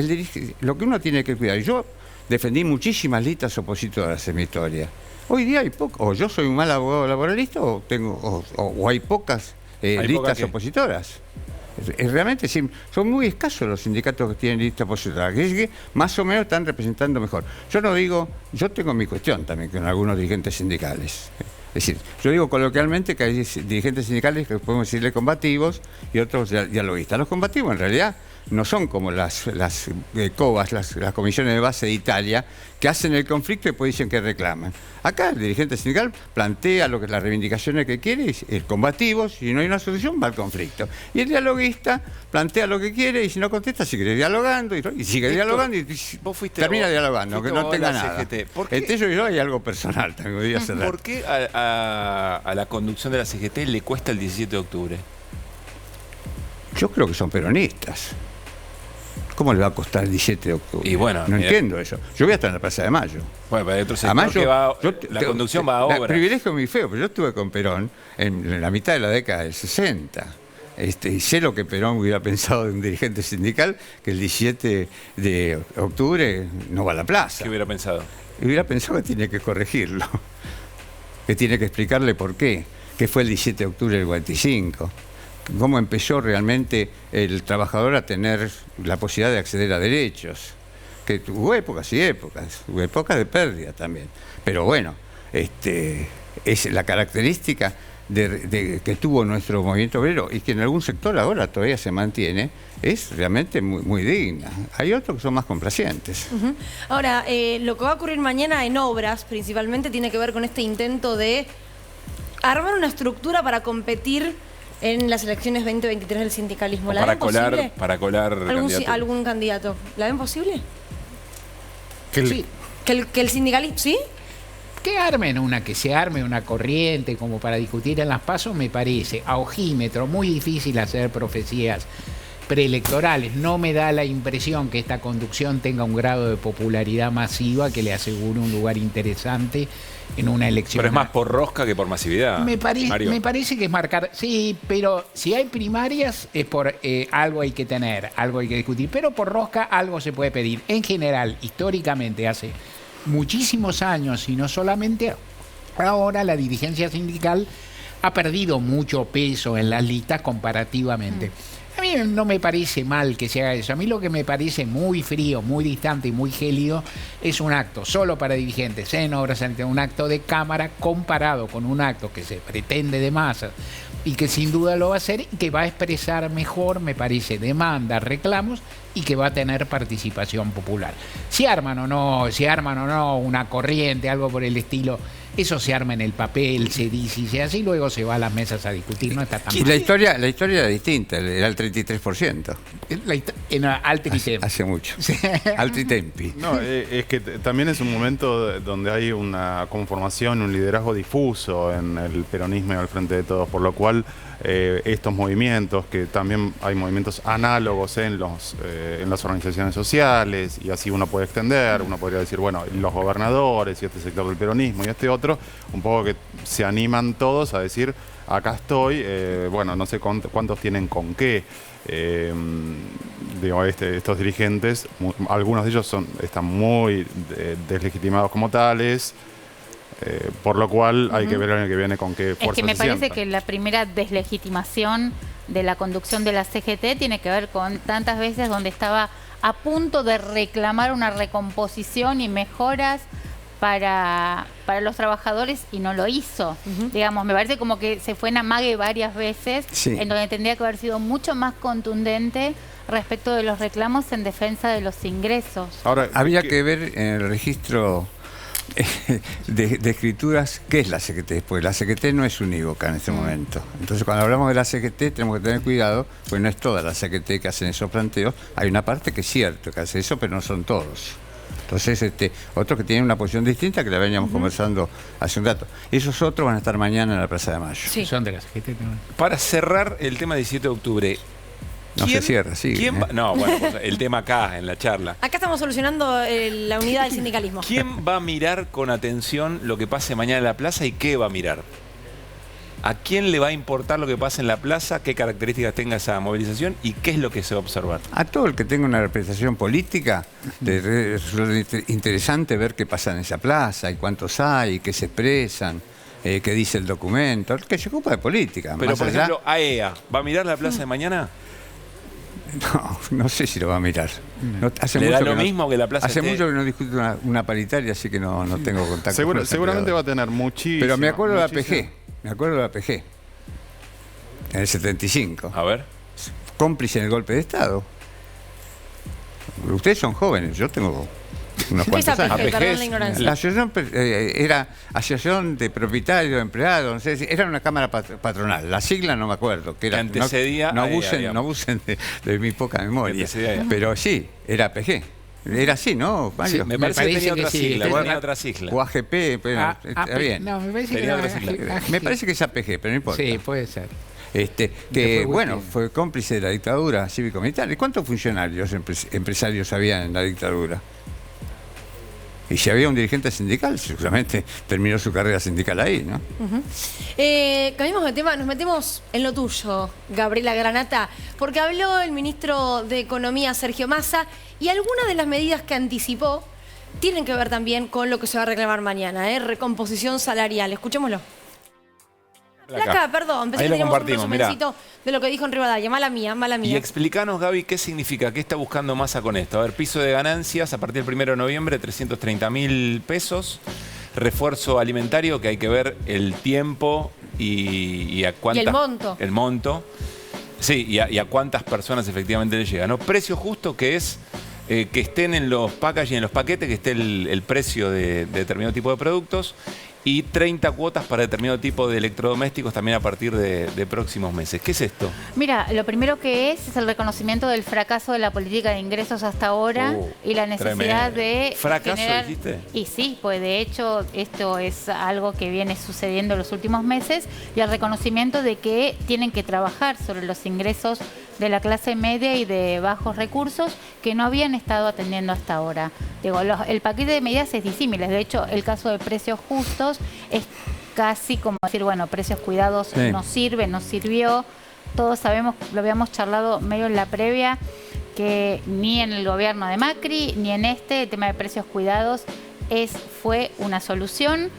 lo que uno tiene que cuidar. Yo defendí muchísimas listas opositoras en mi historia. Hoy día hay pocas. O yo soy un mal abogado laboralista o hay pocas listas opositoras. Realmente sí, son muy escasos los sindicatos que tienen lista opositora, que más o menos están representando mejor. Yo tengo mi cuestión también con algunos dirigentes sindicales. Es decir, yo digo coloquialmente que hay dirigentes sindicales que podemos decirle combativos y otros dialoguistas. Los combativos en realidad no son como las COBAS, las comisiones de base de Italia, que hacen el conflicto y después dicen que reclaman. Acá el dirigente sindical plantea las reivindicaciones que quiere, y el combativo, si no hay una solución, va al conflicto. Y el dialoguista plantea lo que quiere y si no contesta, sigue dialogando y sigue dialogando y termina dialogando, aunque no tenga nada. Entre ellos y yo hay algo personal también. Voy a cerrar. ¿Por qué a la conducción de la CGT le cuesta el 17 de octubre? Yo creo que son peronistas. ¿Cómo le va a costar el 17 de octubre? Y bueno, no entiendo eso. Yo voy a estar en la Plaza de Mayo. Bueno, pero hay otro sector que la conducción va a obras. El privilegio es muy feo, pero yo estuve con Perón en la mitad de la década del 60. Y sé lo que Perón hubiera pensado de un dirigente sindical que el 17 de octubre no va a la plaza. ¿Qué hubiera pensado? Hubiera pensado que tiene que corregirlo, que tiene que explicarle por qué, que fue el 17 de octubre del 45. Cómo empezó realmente el trabajador a tener la posibilidad de acceder a derechos. Que hubo épocas y épocas, hubo épocas de pérdida también. Pero bueno, es la característica que tuvo nuestro movimiento obrero y que en algún sector ahora todavía se mantiene, es realmente muy, muy digna. Hay otros que son más complacientes. Ahora, lo que va a ocurrir mañana en obras, principalmente, tiene que ver con este intento de armar una estructura para competir en las elecciones 2023 del sindicalismo. ¿La ven posible? Para colar algún candidato. ¿La ven posible? Sí. ¿Que el sindicalismo? ¿Sí? Que se arme una corriente como para discutir en las PASO, me parece a ojímetro muy difícil hacer profecías preelectorales. No me da la impresión que esta conducción tenga un grado de popularidad masiva que le asegure un lugar interesante en una elección. Pero es más por rosca que por masividad. Me parece que es marcar. Sí, pero si hay primarias es por algo hay que tener, algo hay que discutir. Pero por rosca algo se puede pedir. En general, históricamente, hace muchísimos años y no solamente ahora, la dirigencia sindical ha perdido mucho peso en las listas comparativamente. A mí no me parece mal que se haga eso. A mí lo que me parece muy frío, muy distante y muy gélido es un acto solo para dirigentes en obras, un acto de Cámara comparado con un acto que se pretende de masa y que sin duda lo va a hacer y que va a expresar mejor, me parece, demandas, reclamos y que va a tener participación popular. Si arman o no una corriente, algo por el estilo, eso se arma en el papel, se dice y se hace y luego se va a las mesas a discutir. No está tan mal. La historia era distinta, era el 33%. En Altritempi. Hace mucho. Altritempi. No, es que también es un momento donde hay una conformación, un liderazgo difuso en el peronismo y al Frente de Todos, por lo cual estos movimientos, que también hay movimientos análogos en las organizaciones sociales, y así uno puede extender, uno podría decir, bueno, los gobernadores y este sector del peronismo y este otro, un poco que se animan todos a decir, acá estoy, bueno, no sé cuántos tienen con qué. Estos dirigentes, algunos de ellos están muy deslegitimados como tales, por lo cual hay que ver el año que viene con qué fuerza. Es que me parece que la primera deslegitimación de la conducción de la CGT tiene que ver con tantas veces donde estaba a punto de reclamar una recomposición y mejoras para los trabajadores y no lo hizo. Digamos, me parece como que se fue en amague varias veces, en donde tendría que haber sido mucho más contundente respecto de los reclamos en defensa de los ingresos. Ahora, había que ver en el registro de escrituras qué es la CGT, porque la CGT no es unívoca en este momento. Entonces, cuando hablamos de la CGT tenemos que tener cuidado, porque no es toda la CGT que hacen esos planteos. Hay una parte que es cierto que hace eso, pero no son todos. Entonces, otros que tienen una posición distinta, que la veníamos conversando hace un rato. Esos otros van a estar mañana en la Plaza de Mayo. Sí. Son de la CGT también. Para cerrar el tema 17 de octubre. No se cierra, sí. No, bueno, pues, el tema acá, en la charla. Acá estamos solucionando la unidad del sindicalismo. ¿Quién va a mirar con atención lo que pase mañana en la plaza y qué va a mirar? ¿A quién le va a importar lo que pase en la plaza? ¿Qué características tenga esa movilización? ¿Y qué es lo que se va a observar? A todo el que tenga una representación política, es interesante ver qué pasa en esa plaza y cuántos hay, qué se expresan, qué dice el documento, el que se ocupa de política. Pero, más por allá, ejemplo, AEA, ¿va a mirar la plaza de mañana? No sé si lo va a mirar. No, ¿Le da lo mismo que la plaza hace mucho que no discuto una paritaria, así que no tengo contacto. Seguramente va a tener muchísimo. Pero me acuerdo de la PG. Me acuerdo de la PG. En el 75. A ver. Cómplice en el golpe de Estado. Ustedes son jóvenes, yo tengo unos cuantos años. Perdón la ignorancia. La asociación era asociación de propietarios, empleados, no sé, era una cámara patronal. La sigla no me acuerdo. Que era, que antecedía no abusen de mi poca memoria. Pero sí, era PG. Era así, ¿no? Sí, me parece que tenía otra sigla. Tenía otra sigla. O AGP, pero está bien. No, me parece que otra sigla. Me parece que es APG, pero no importa. Sí, puede ser. Que bueno, fue cómplice de la dictadura cívico-militar. ¿Y cuántos funcionarios empresarios había en la dictadura? Y si había un dirigente sindical, seguramente terminó su carrera sindical ahí, ¿no? Cambiamos de tema, nos metemos en lo tuyo, Gabriela Granata, porque habló el ministro de Economía, Sergio Massa, y algunas de las medidas que anticipó tienen que ver también con lo que se va a reclamar mañana, recomposición salarial. Escuchémoslo. Acá, perdón, pensé que teníamos un resumencito de lo que dijo en Rivadavia. Mala mía, mala mía. Y explícanos, Gaby, qué significa, qué está buscando Massa con esto. A ver, piso de ganancias a partir del 1 de noviembre, 330.000 pesos. Refuerzo alimentario, que hay que ver el tiempo y a cuántas... Y el monto. El monto. Sí, y a cuántas personas efectivamente le llega, ¿no? Precio justo, que es que estén en los packaging, en los paquetes, que esté el precio de determinado tipo de productos. Y 30 cuotas para determinado tipo de electrodomésticos también a partir de próximos meses. ¿Qué es esto? Mira, lo primero que es el reconocimiento del fracaso de la política de ingresos hasta ahora y la necesidad de ¿Fracaso, generar... dijiste? Y sí, pues de hecho esto es algo que viene sucediendo en los últimos meses y el reconocimiento de que tienen que trabajar sobre los ingresos de la clase media y de bajos recursos que no habían estado atendiendo hasta ahora. Digo, el paquete de medidas es disímil. De hecho, el caso de precios justos es casi como decir, bueno, precios cuidados no sirve, no sirvió. Todos sabemos, lo habíamos charlado medio en la previa, que ni en el gobierno de Macri, ni en el tema de precios cuidados fue una solución.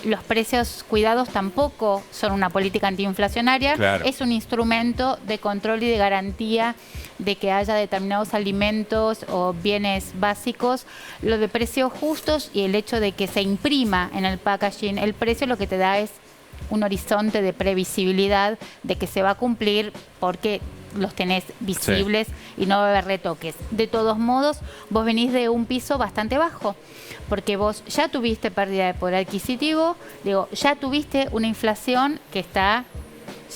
Los precios cuidados tampoco son una política antiinflacionaria, es un instrumento de control y de garantía de que haya determinados alimentos o bienes básicos. Lo de precios justos y el hecho de que se imprima en el packaging el precio, lo que te da es un horizonte de previsibilidad de que se va a cumplir porque los tenés visibles y no va a haber retoques. De todos modos, vos venís de un piso bastante bajo, porque vos ya tuviste pérdida de poder adquisitivo, ya tuviste una inflación que está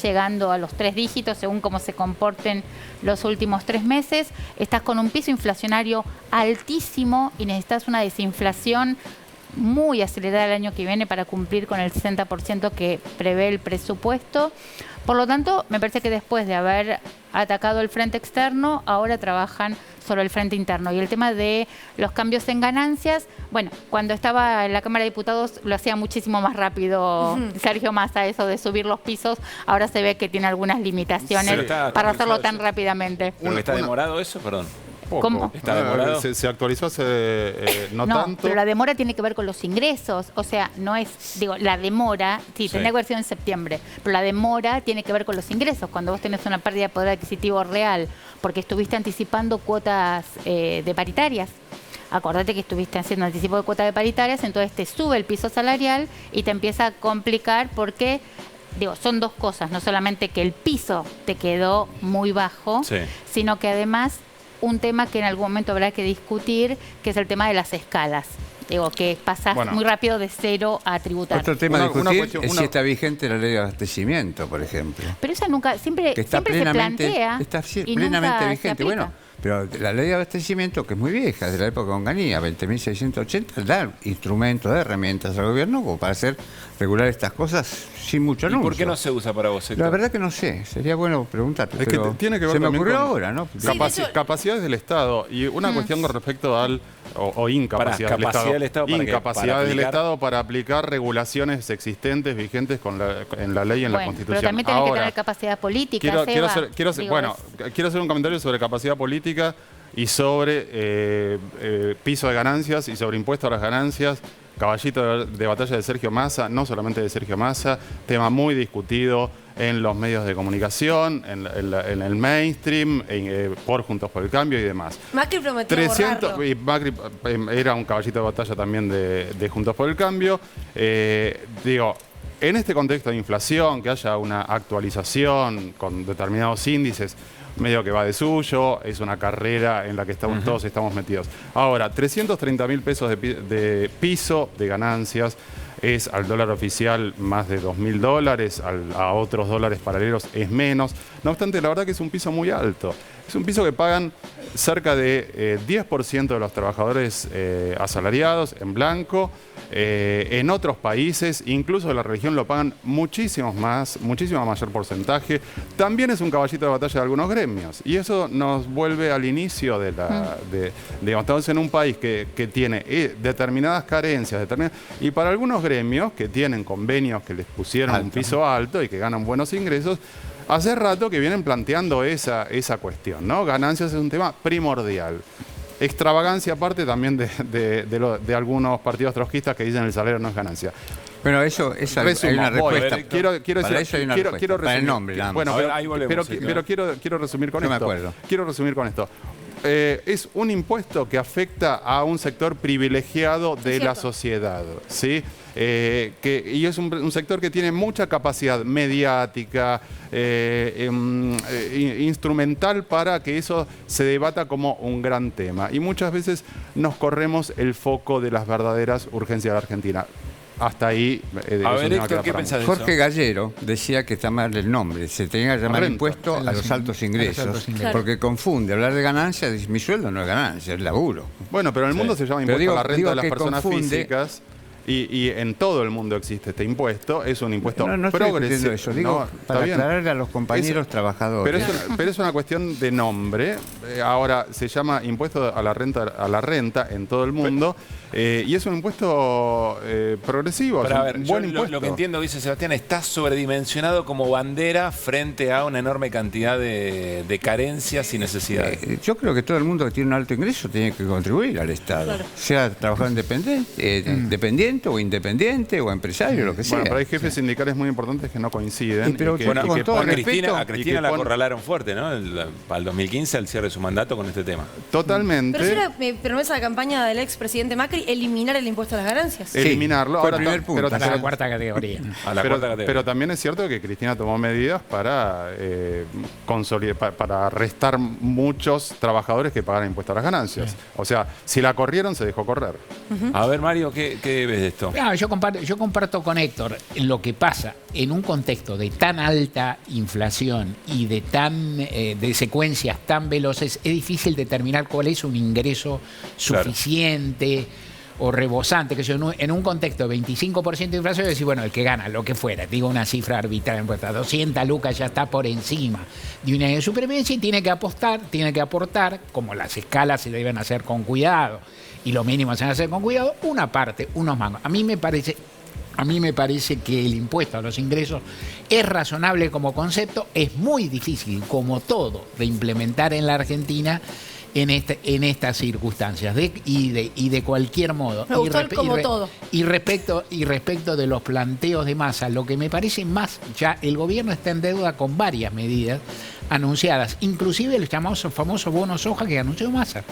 llegando a los 3 dígitos según cómo se comporten los últimos 3 meses, estás con un piso inflacionario altísimo y necesitas una desinflación muy acelerada el año que viene para cumplir con el 60% que prevé el presupuesto. Por lo tanto, me parece que después de haber atacado el frente externo, ahora trabajan sobre el frente interno. Y el tema de los cambios en ganancias, bueno, cuando estaba en la Cámara de Diputados lo hacía muchísimo más rápido Sergio Massa, eso de subir los pisos. Ahora se ve que tiene algunas limitaciones para hacerlo tan rápidamente. ¿Pero está demorado eso? Perdón. poco. ¿Cómo? ¿Está demorado? Se actualizó hace no tanto. Pero la demora tiene que ver con los ingresos. O sea, no es, digo, la demora, sí, tendría que haber sido en septiembre, pero la demora tiene que ver con los ingresos. Cuando vos tenés una pérdida de poder adquisitivo real, porque estuviste anticipando cuotas de paritarias. Acordate que estuviste haciendo anticipo de cuotas de paritarias, entonces te sube el piso salarial y te empieza a complicar porque, digo, son dos cosas, no solamente que el piso te quedó muy bajo, sino que además un tema que en algún momento habrá que discutir, que es el tema de las escalas. Digo, que pasás muy rápido de cero a tributar. Otro tema a discutir es si está vigente la ley de abastecimiento, por ejemplo. Pero esa nunca, siempre se plantea. Está plenamente vigente. Bueno, pero la ley de abastecimiento, que es muy vieja, de la época de Onganía, 20.680, da instrumentos, da herramientas al gobierno como para hacer regular estas cosas sin mucho anuncio. ¿Y por qué no se usa para vos, Héctor? La verdad que no sé, sería bueno preguntarte. Es que tiene que ver se me también ocurrió con ahora, ¿no? Capacidades del Estado y una cuestión con respecto al o incapacidad del Estado. Incapacidades del Estado para aplicar regulaciones existentes, vigentes en la ley y en la Constitución. Pero también tenés que tener capacidad política. Quiero hacer un comentario sobre capacidad política y sobre piso de ganancias y sobre impuesto a las ganancias. Caballito de batalla de Sergio Massa, no solamente de Sergio Massa, tema muy discutido en los medios de comunicación, en el mainstream, por Juntos por el Cambio y demás. Macri prometió borrarlo. Y Macri era un caballito de batalla también de Juntos por el Cambio. Digo, en este contexto de inflación, que haya una actualización con determinados índices, medio que va de suyo, es una carrera en la que todos estamos metidos. Ahora, 330.000 pesos de piso de ganancias es al dólar oficial más de $2.000, a otros dólares paralelos es menos. No obstante, la verdad que es un piso muy alto. Es un piso que pagan cerca de 10% de los trabajadores asalariados en blanco. En otros países, incluso de la región, lo pagan muchísimo mayor porcentaje. También es un caballito de batalla de algunos gremios. Y eso nos vuelve al inicio digamos, estamos en un país que tiene determinadas carencias, y para algunos gremios que tienen convenios que les pusieron un piso alto y que ganan buenos ingresos, hace rato que vienen planteando esa cuestión, ¿no? Ganancias es un tema primordial. Extravagancia aparte también de algunos partidos trotskistas que dicen el salario no es ganancia. Bueno, eso hay una respuesta. Quiero decir, eso hay una respuesta. Para el nombre, nada más. Bueno, pero quiero resumir con esto. Quiero resumir con esto. Es un impuesto que afecta a un sector privilegiado de la sociedad, ¿sí? Y es un sector que tiene mucha capacidad mediática, instrumental para que eso se debata como un gran tema. Y muchas veces nos corremos el foco de las verdaderas urgencias de la Argentina. Hasta ahí. A ver, Héctor, ¿qué pensás de eso? Jorge Gallero decía que está mal el nombre. Se tenía que llamar impuesto a los altos ingresos. Porque confunde hablar de ganancias. Dice, mi sueldo no es ganancia, es laburo. Bueno, pero en el mundo se llama impuesto a la renta de las personas físicas. Y en todo el mundo existe este impuesto. Es un impuesto progresivo. Eso. Digo, para aclararle a los compañeros trabajadores. Pero es una cuestión de nombre. Ahora se llama impuesto a la renta en todo el mundo. Y es un impuesto progresivo. Pero a ver, lo que entiendo, dice Sebastián, está sobredimensionado como bandera frente a una enorme cantidad de carencias y necesidades. Yo creo que todo el mundo que tiene un alto ingreso tiene que contribuir al Estado. Claro. Sea trabajador dependiente o independiente o empresario, lo que sea. Bueno, pero hay jefes sindicales muy importantes que no coinciden. A Cristina la acorralaron fuerte, ¿no? Para el 2015, al cierre de su mandato con este tema. Totalmente. Pero es una promesa de campaña del expresidente Macri eliminar el impuesto a las ganancias. Eliminarlo. Ahora, primer punto, a la cuarta categoría. Pero también es cierto que Cristina tomó medidas para para restar muchos trabajadores que pagan impuestos a las ganancias. O sea, si la corrieron, se dejó correr. A ver, Mario, ¿qué ves de esto? No, yo comparto con Héctor lo que pasa en un contexto de tan alta inflación y de secuencias tan veloces. Es difícil determinar cuál es un ingreso suficiente o rebosante, que en un contexto de 25% de inflación, decir, bueno, el que gana, lo que fuera, digo una cifra arbitraria, 200 lucas ya está por encima de una de supervivencia y tiene que aportar, como las escalas se deben hacer con cuidado y lo mínimo se deben hacer con cuidado, una parte, unos mangos. A mí me parece que el impuesto a los ingresos es razonable como concepto, es muy difícil, como todo, de implementar en la Argentina. en estas circunstancias y de cualquier modo. Me gustó como todo. Y respecto de los planteos de Massa, lo que me parece más, ya el gobierno está en deuda con varias medidas anunciadas, inclusive el famoso bono soja que anunció Massa.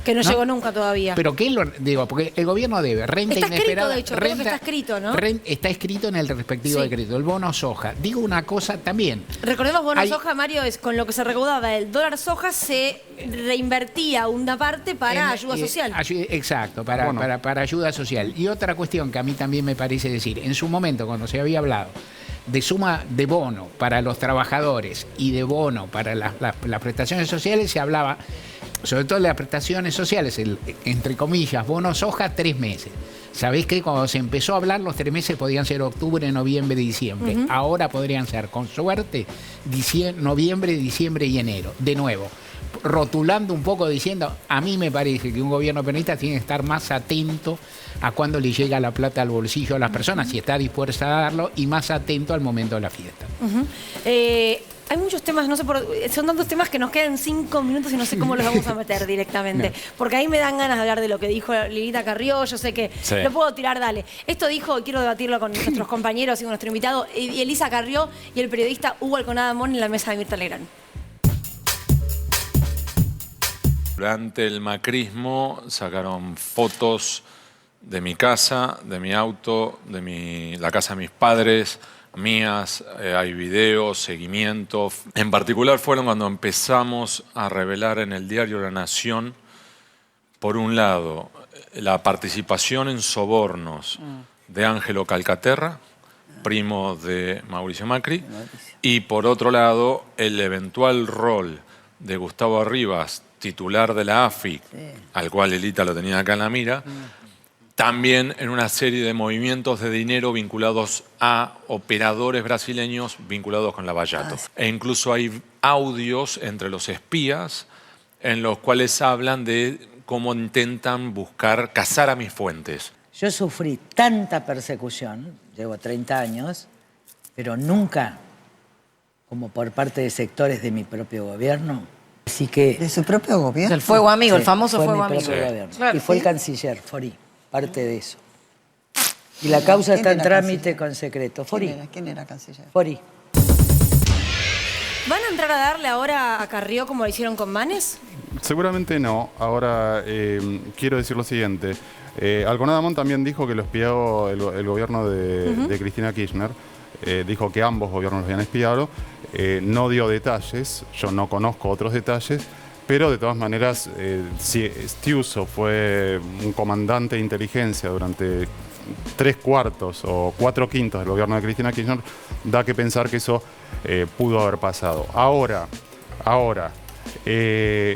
Que no llegó nunca todavía. Pero ¿qué digo? Porque el gobierno debe renta inesperada. Está escrito, de hecho, creo que está escrito, ¿no? Está escrito en el respectivo decreto, el bono soja. Digo una cosa también. Recordemos, bono soja, Mario, es con lo que se recaudaba el dólar soja, se reinvertía una parte para ayuda social. Exacto, para ayuda social. Y otra cuestión que a mí también me parece decir, en su momento, cuando se había hablado de suma de bono para los trabajadores y de bono para las prestaciones sociales, se hablaba sobre todo de las prestaciones sociales, entre comillas, bono soja, 3 meses. ¿Sabéis que cuando se empezó a hablar, los 3 meses podían ser octubre, noviembre, diciembre? Ahora podrían ser, con suerte, noviembre, diciembre y enero. De nuevo, rotulando un poco, diciendo, a mí me parece que un gobierno peronista tiene que estar más atento a cuándo le llega la plata al bolsillo a las personas, si está dispuesta a darlo, y más atento al momento de la fiesta. Hay muchos temas, no sé son tantos temas que nos quedan 5 minutos y no sé cómo los vamos a meter directamente. No. Porque ahí me dan ganas de hablar de lo que dijo Lilita Carrió, yo sé que lo puedo tirar, dale. Esto dijo, y quiero debatirlo con nuestros compañeros y con nuestro invitado, Elisa Carrió y el periodista Hugo Alconada Mon en la mesa de Mirta Legrand. Durante el macrismo sacaron fotos de mi casa, de mi auto, de la casa de mis padres, mías, hay videos, seguimientos. En particular fueron cuando empezamos a revelar en el diario La Nación, por un lado, la participación en sobornos de Ángelo Calcaterra, primo de Mauricio Macri, y por otro lado, el eventual rol de Gustavo Arribas, titular de la AFI, al cual Elita lo tenía acá en la mira, también en una serie de movimientos de dinero vinculados a operadores brasileños vinculados con Lavallato. E incluso hay audios entre los espías en los cuales hablan de cómo intentan buscar cazar a mis fuentes. Yo sufrí tanta persecución, llevo 30 años, pero nunca como por parte de sectores de mi propio gobierno. Así que... ¿De su propio gobierno? El fuego amigo, el famoso fue fuego amigo. Claro, y fue el canciller, Fori, parte de eso. Y la causa está en trámite con secreto. Fori. ¿Quién era canciller? Fori. ¿Van a entrar a darle ahora a Carrió como lo hicieron con Manes? Seguramente no. Ahora, quiero decir lo siguiente. Alconada Mon también dijo que lo espió el gobierno de Cristina Kirchner. Dijo que ambos gobiernos lo habían espiado. No dio detalles, yo no conozco otros detalles, pero de todas maneras, si Stiuso fue un comandante de inteligencia durante 3/4 o 4/5 del gobierno de Cristina Kirchner, da que pensar que eso pudo haber pasado. Ahora,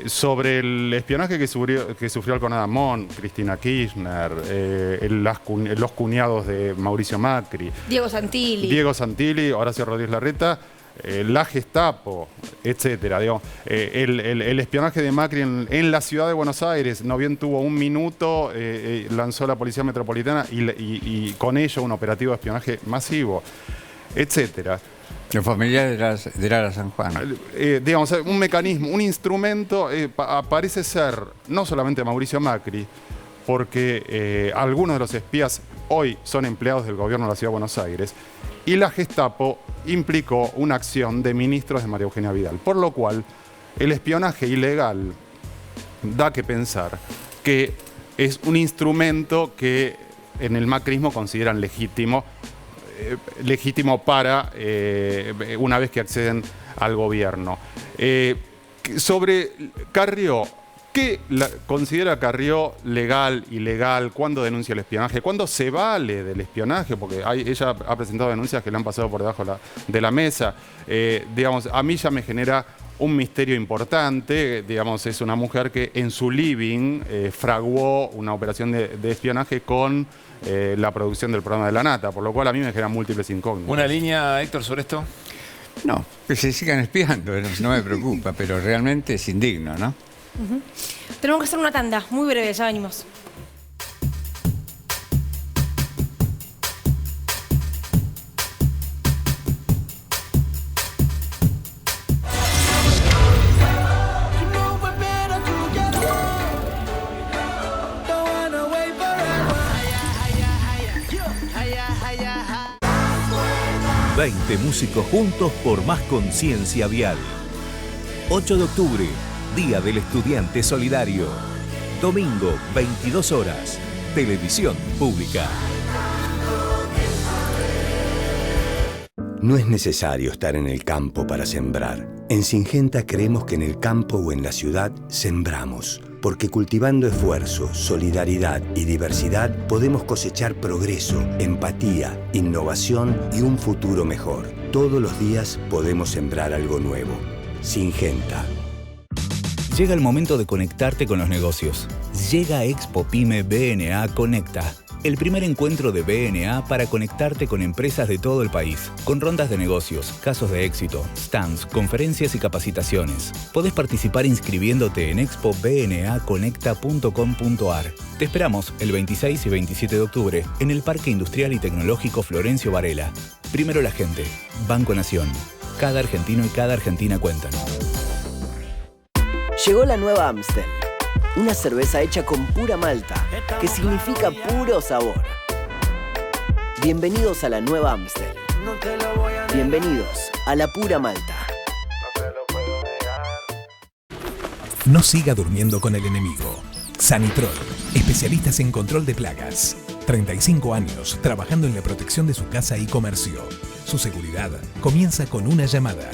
sobre el espionaje que sufrió Alconada Mon, Cristina Kirchner, los cuñados de Mauricio Macri, Diego Santilli, Horacio Rodríguez Larreta, la Gestapo, etcétera. Digamos, el espionaje de Macri en la ciudad de Buenos Aires, no bien tuvo 1 minuto, lanzó la Policía Metropolitana y con ello un operativo de espionaje masivo, etcétera. Los familiares de Lara San Juan. Digamos, un mecanismo, un instrumento, parece ser no solamente Mauricio Macri, porque algunos de los espías hoy son empleados del gobierno de la Ciudad de Buenos Aires, y la Gestapo implicó una acción de ministros de María Eugenia Vidal, por lo cual el espionaje ilegal da que pensar que es un instrumento que en el macrismo consideran legítimo para una vez que acceden al gobierno. Sobre Carrió, ¿qué considera Carrió legal, ilegal? ¿Cuándo denuncia el espionaje? ¿Cuándo se vale del espionaje? Porque ella ha presentado denuncias que le han pasado por debajo de la mesa. Digamos, a mí ya me genera un misterio importante. Digamos, es una mujer que en su living fraguó una operación de espionaje con la producción del programa de La Nata, por lo cual a mí me generan múltiples incógnitas. ¿Una línea, Héctor, sobre esto? No, que se sigan espiando, no me preocupa, pero realmente es indigno, ¿no? Tenemos que hacer una tanda, muy breve, ya venimos. 20 músicos juntos por más conciencia vial. 8 de octubre, Día del Estudiante Solidario. Domingo, 22 horas. Televisión Pública. No es necesario estar en el campo para sembrar. En Syngenta creemos que en el campo o en la ciudad sembramos. Porque cultivando esfuerzo, solidaridad y diversidad podemos cosechar progreso, empatía, innovación y un futuro mejor. Todos los días podemos sembrar algo nuevo. Syngenta. Llega el momento de conectarte con los negocios. Llega Expo Pyme BNA Conecta. El primer encuentro de BNA para conectarte con empresas de todo el país, con rondas de negocios, casos de éxito, stands, conferencias y capacitaciones. Podés participar inscribiéndote en expobnaconecta.com.ar. Te esperamos el 26 y 27 de octubre en el Parque Industrial y Tecnológico Florencio Varela. Primero la gente. Banco Nación. Cada argentino y cada argentina cuentan. Llegó la nueva Amstel. Una cerveza hecha con pura malta, que significa puro sabor. Bienvenidos a la nueva Amstel. Bienvenidos a la pura malta. No siga durmiendo con el enemigo. Sanitrol, especialistas en control de plagas. 35 años trabajando en la protección de su casa y comercio. Su seguridad comienza con una llamada.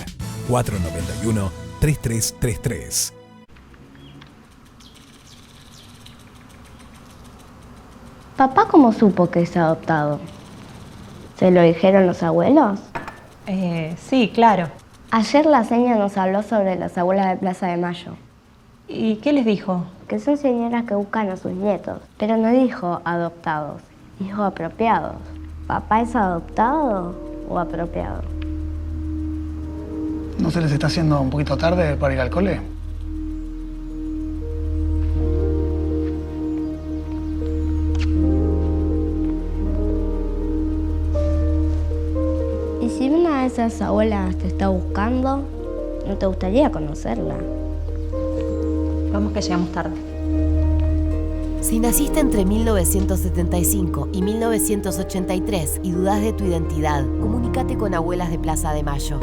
491-3333. ¿Papá cómo supo que es adoptado? ¿Se lo dijeron los abuelos? Sí, claro. Ayer la señora nos habló sobre las abuelas de Plaza de Mayo. ¿Y qué les dijo? Que son señoras que buscan a sus nietos, pero no dijo adoptados, dijo apropiados. ¿Papá es adoptado o apropiado? ¿No se les está haciendo un poquito tarde para ir al cole? Y si una de esas abuelas te está buscando, ¿no te gustaría conocerla? Vamos que llegamos tarde. Si naciste entre 1975 y 1983 y dudás de tu identidad, comunícate con Abuelas de Plaza de Mayo.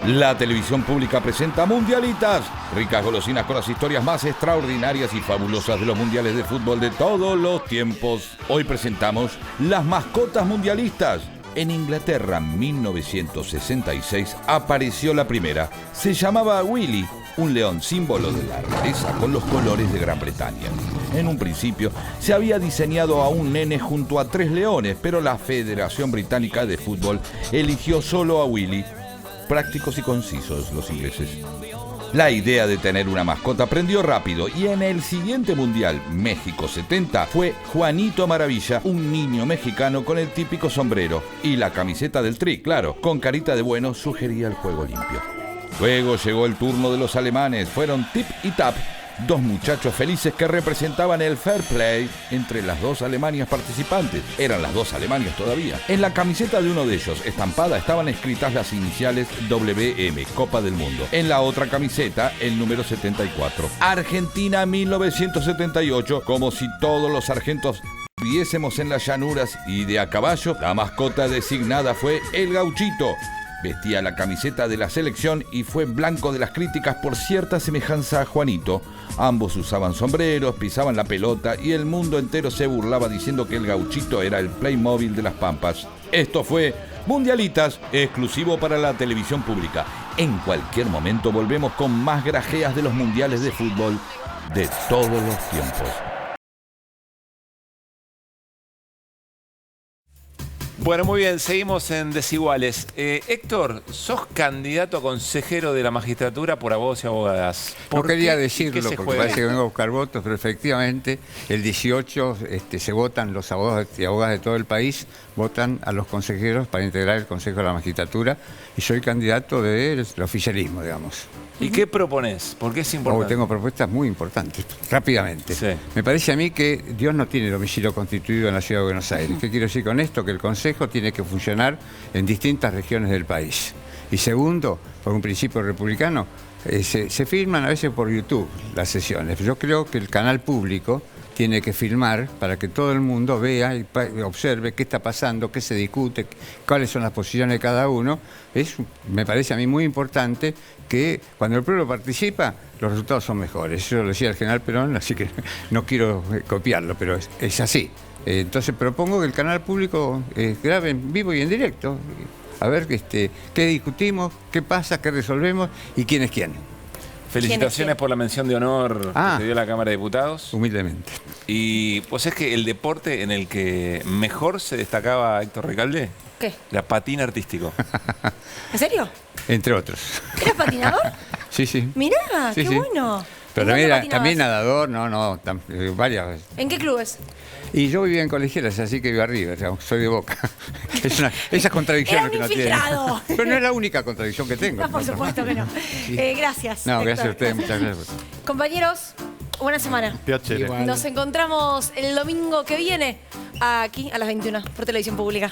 La televisión pública presenta Mundialitas, ricas golosinas con las historias más extraordinarias y fabulosas de los mundiales de fútbol de todos los tiempos. Hoy presentamos las mascotas mundialistas. En Inglaterra, en 1966, apareció la primera. Se llamaba Willy, un león símbolo de la realeza con los colores de Gran Bretaña. En un principio, se había diseñado a un nene junto a 3 leones, pero la Federación Británica de Fútbol eligió solo a Willy. Prácticos y concisos los ingleses. La idea de tener una mascota prendió rápido y en el siguiente Mundial, México 70, fue Juanito Maravilla, un niño mexicano con el típico sombrero y la camiseta del Tri, claro, con carita de bueno sugería el juego limpio. Luego llegó el turno de los alemanes, fueron Tip y Tap, 2 muchachos felices que representaban el fair play entre las 2 Alemanias participantes. Eran las 2 Alemanias todavía. En la camiseta de uno de ellos, estampada, estaban escritas las iniciales WM, Copa del Mundo. En la otra camiseta, el número 74. Argentina 1978, como si todos los sargentos viviésemos en las llanuras y de a caballo, la mascota designada fue el Gauchito. Vestía la camiseta de la selección y fue blanco de las críticas por cierta semejanza a Juanito. Ambos usaban sombreros, pisaban la pelota y el mundo entero se burlaba diciendo que el Gauchito era el Playmobil de las Pampas. Esto fue Mundialitas, exclusivo para la televisión pública. En cualquier momento volvemos con más grajeas de los mundiales de fútbol de todos los tiempos. Bueno, muy bien, seguimos en Desiguales. Héctor, sos candidato a consejero de la magistratura por abogados y abogadas. No quería decirlo porque parece que vengo a buscar votos, pero efectivamente el 18 se votan los abogados y abogadas de todo el país, votan a los consejeros para integrar el Consejo de la Magistratura y soy candidato del oficialismo, digamos. ¿Y qué propones? ¿Por qué es importante? Tengo propuestas muy importantes, rápidamente. Sí. Me parece a mí que Dios no tiene domicilio constituido en la Ciudad de Buenos Aires. ¿Qué quiero decir con esto? Que el Consejo tiene que funcionar en distintas regiones del país. Y segundo, por un principio republicano, se filman a veces por YouTube las sesiones. Yo creo que el canal público tiene que filmar para que todo el mundo vea y observe qué está pasando, qué se discute, cuáles son las posiciones de cada uno. Me parece a mí muy importante que cuando el pueblo participa, los resultados son mejores. Eso lo decía el general Perón, así que no quiero copiarlo, pero es así. Entonces propongo que el canal público grabe en vivo y en directo, a ver qué discutimos, qué pasa, qué resolvemos y quién es quién. Felicitaciones por la mención de honor que te dio la Cámara de Diputados. Humildemente. Y pues es que el deporte en el que mejor se destacaba Héctor Recalde, ¿qué? Era patín artístico. ¿En serio? Entre otros. ¿Eras patinador? Sí, sí. Mirá, sí, qué sí. Bueno. Pero también nadador, varias veces. ¿En qué clubes? Y yo vivía en Colegiales, así que vivo arriba, soy de Boca. Esas contradicciones que no tiene. Pero no es la única contradicción que tengo. No, por supuesto que no. Sí. Gracias. No, gracias a ustedes, muchas gracias. Compañeros, buena semana. Piacere. Nos encontramos el domingo que viene, aquí a las 21, por Televisión Pública.